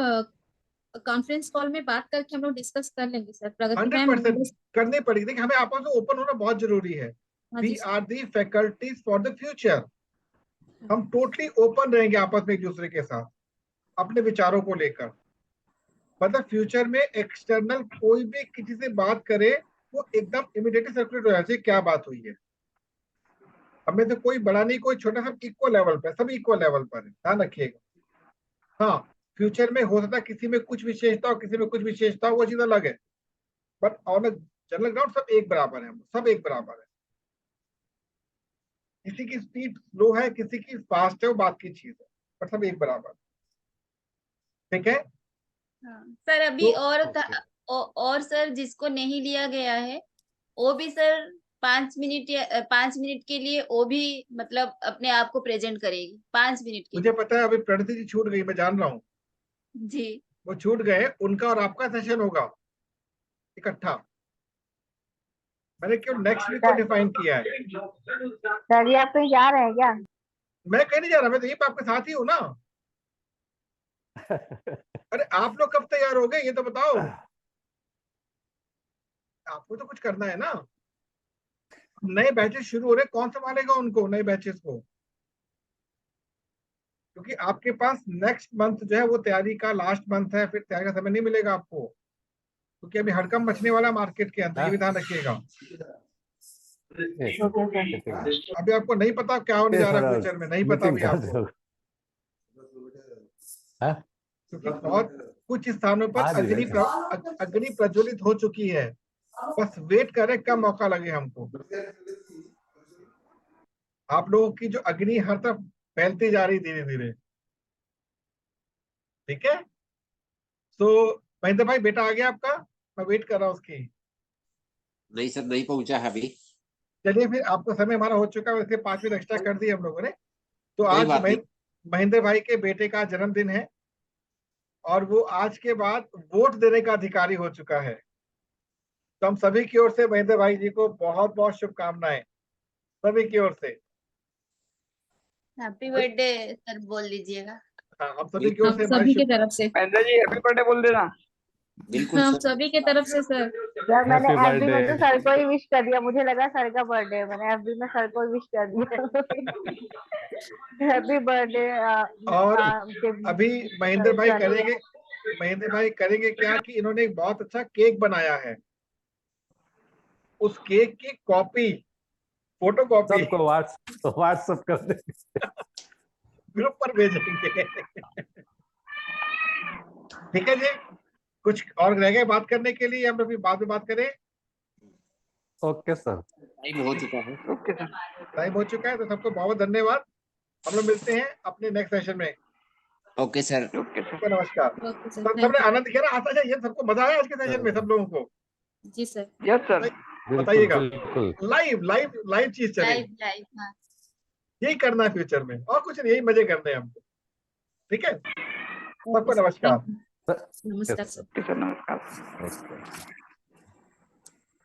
कॉन्फ्रेंस कॉल में बात करके हम लोग डिस्कस कर लेंगे सर। प्रगति 100% मैम। करनी पड़ेगी। देखिए हमें आपस में ओपन होना बहुत जरूरी है। हाँ V G sir. Are the faculties for the future. हम टोटली ओपन रहेंगे आपस में एक दूसरे के साथ अपने विचारों को लेकर। मतलब फ्यूचर में एक्सटर्नल कोई भी किसी से बात करे वो एकदम इमीडिएटली सर्कुलेट हो जाना चाहिए क्या बात हुई है। हमें तो कोई बड़ा नहीं कोई छोटा, सब इक्वल लेवल पर, सब इक्वल लेवल पर है, ध्यान रखिएगा। हाँ फ्यूचर में हो सकता है किसी में कुछ विशेषता हो, किसी में कुछ विशेषता हो, वो चीज अलग है, बट ऑन जनरल ग्राउंड सब एक बराबर है, हम सब एक बराबर है। किसी की स्पीड स्लो है, किसी की फास्ट है, वो बात की चीज है, पर सब एक बराबर। ठीक है सर अभी तो और था और सर जिसको नहीं लिया गया है वो भी सर 5 मिनट या 5 मिनट के लिए वो भी मतलब अपने आप को प्रेजेंट करेगी 5 मिनट के मुझे पता है अभी प्रणति जी छूट गई, मैं जान रहा हूँ लिए। जी वो छूट गए, उनका और आपका सेशन होगा इकट्ठा। मैंने क्यों नेक्स्ट वीक को डिफाइन किया है। सर जी आप कहीं जा रहे हैं क्या? मैं कहीं नहीं जा रहा, मैं तो यहीं पे आपके साथ ही हूँ ना। अरे आप लोग कब तैयार हो गए ये तो बताओ, आपको तो कुछ करना है ना। नए बैचेस शुरू हो रहे, कौन संभालेगा उनको नए बैचेस को? क्योंकि आपके पास नेक्स्ट मंथ जो है वो तैयारी का लास्ट मंथ है, फिर तैयारी का समय नहीं मिलेगा आपको, क्योंकि अभी हड़कंप मचने वाला मार्केट के अंदर, ये भी ध्यान रखिएगा। अभी आपको नहीं पता क्या होने जा रहा है फ्यूचर में, नहीं पता अभी आपको, क्योंकि बहुत कुछ स्थानों पर अग्नि प्रज्वलित हो चुकी है, बस वेट करें कब मौका लगे हमको। आप लोगों की जो अग्नि हर तरफ फैलती जा रही धीरे धीरे। ठीक है तो महेंद्र भाई बेटा आ गया आपका, मैं वेट कर रहा हूँ उसकी। नहीं सर नहीं पहुंचा है अभी। चलिए फिर आपको समय हमारा हो चुका है, वैसे 5 मिनट एक्स्ट्रा कर दिए हम लोगों ने। तो कोई आज बात नहीं। महेंद्र भाई के बेटे का जन्मदिन है और वो आज के बाद वोट देने का अधिकारी हो चुका है। तो हम सभी की ओर से महेंद्र भाई जी को बहुत बहुत शुभकामनाएं, सभी की ओर से। हैप्पी बर्थडे सर बोल दीजिएगा। हाँ हम सभी की ओर हम से सभी की तरफ से। महेंद्र जी हैप्पी बर्थडे बोल देना। बिल्कुल हम सर। सभी की तरफ से सर। सर मैंने Happy एफबी में तो birthday. सर को ही विश कर दिया, मुझे लगा सर का बर्थडे है, मैंने एफबी में सर को विश कर दिया। Happy birthday. और अभी महेंद्र भाई करेंगे क्या कि इन्होंने एक बहुत अच्छा केक बनाया है, उस केक की कॉपी, फोटो कॉपी सबको व्हाट्सएप कर देंगे, ग्रुप पर भेजेंगे। ठीक है जी, कुछ और रह गए बात करने के लिए, हम अभी बाद में बात करें। Okay sir. टाइम हो चुका है। Okay sir. टाइम हो चुका है, तो सबको बहुत धन्यवाद। हम लोग मिलते हैं अपने नेक्स्ट सेशन में। Okay sir. Okay sir. सबको नमस्कार। Okay sir. सब थैंक सबने यू। आनंद किया ना, आता है सबको मजा आया आज के सेशन में सब लोगों को? जी सर। Yes sir. बताइएगा। बिल्कुल। लाइव चीज चले, लाइव लाइव हाँ। यही करना है फ्यूचर में, और कुछ नहीं, यही मजे करने हैं हमको। ठीक है, सबको ओके सर। नमस्कार। नमस्कार सर। ओके सर नमस्कार। नमस्कार।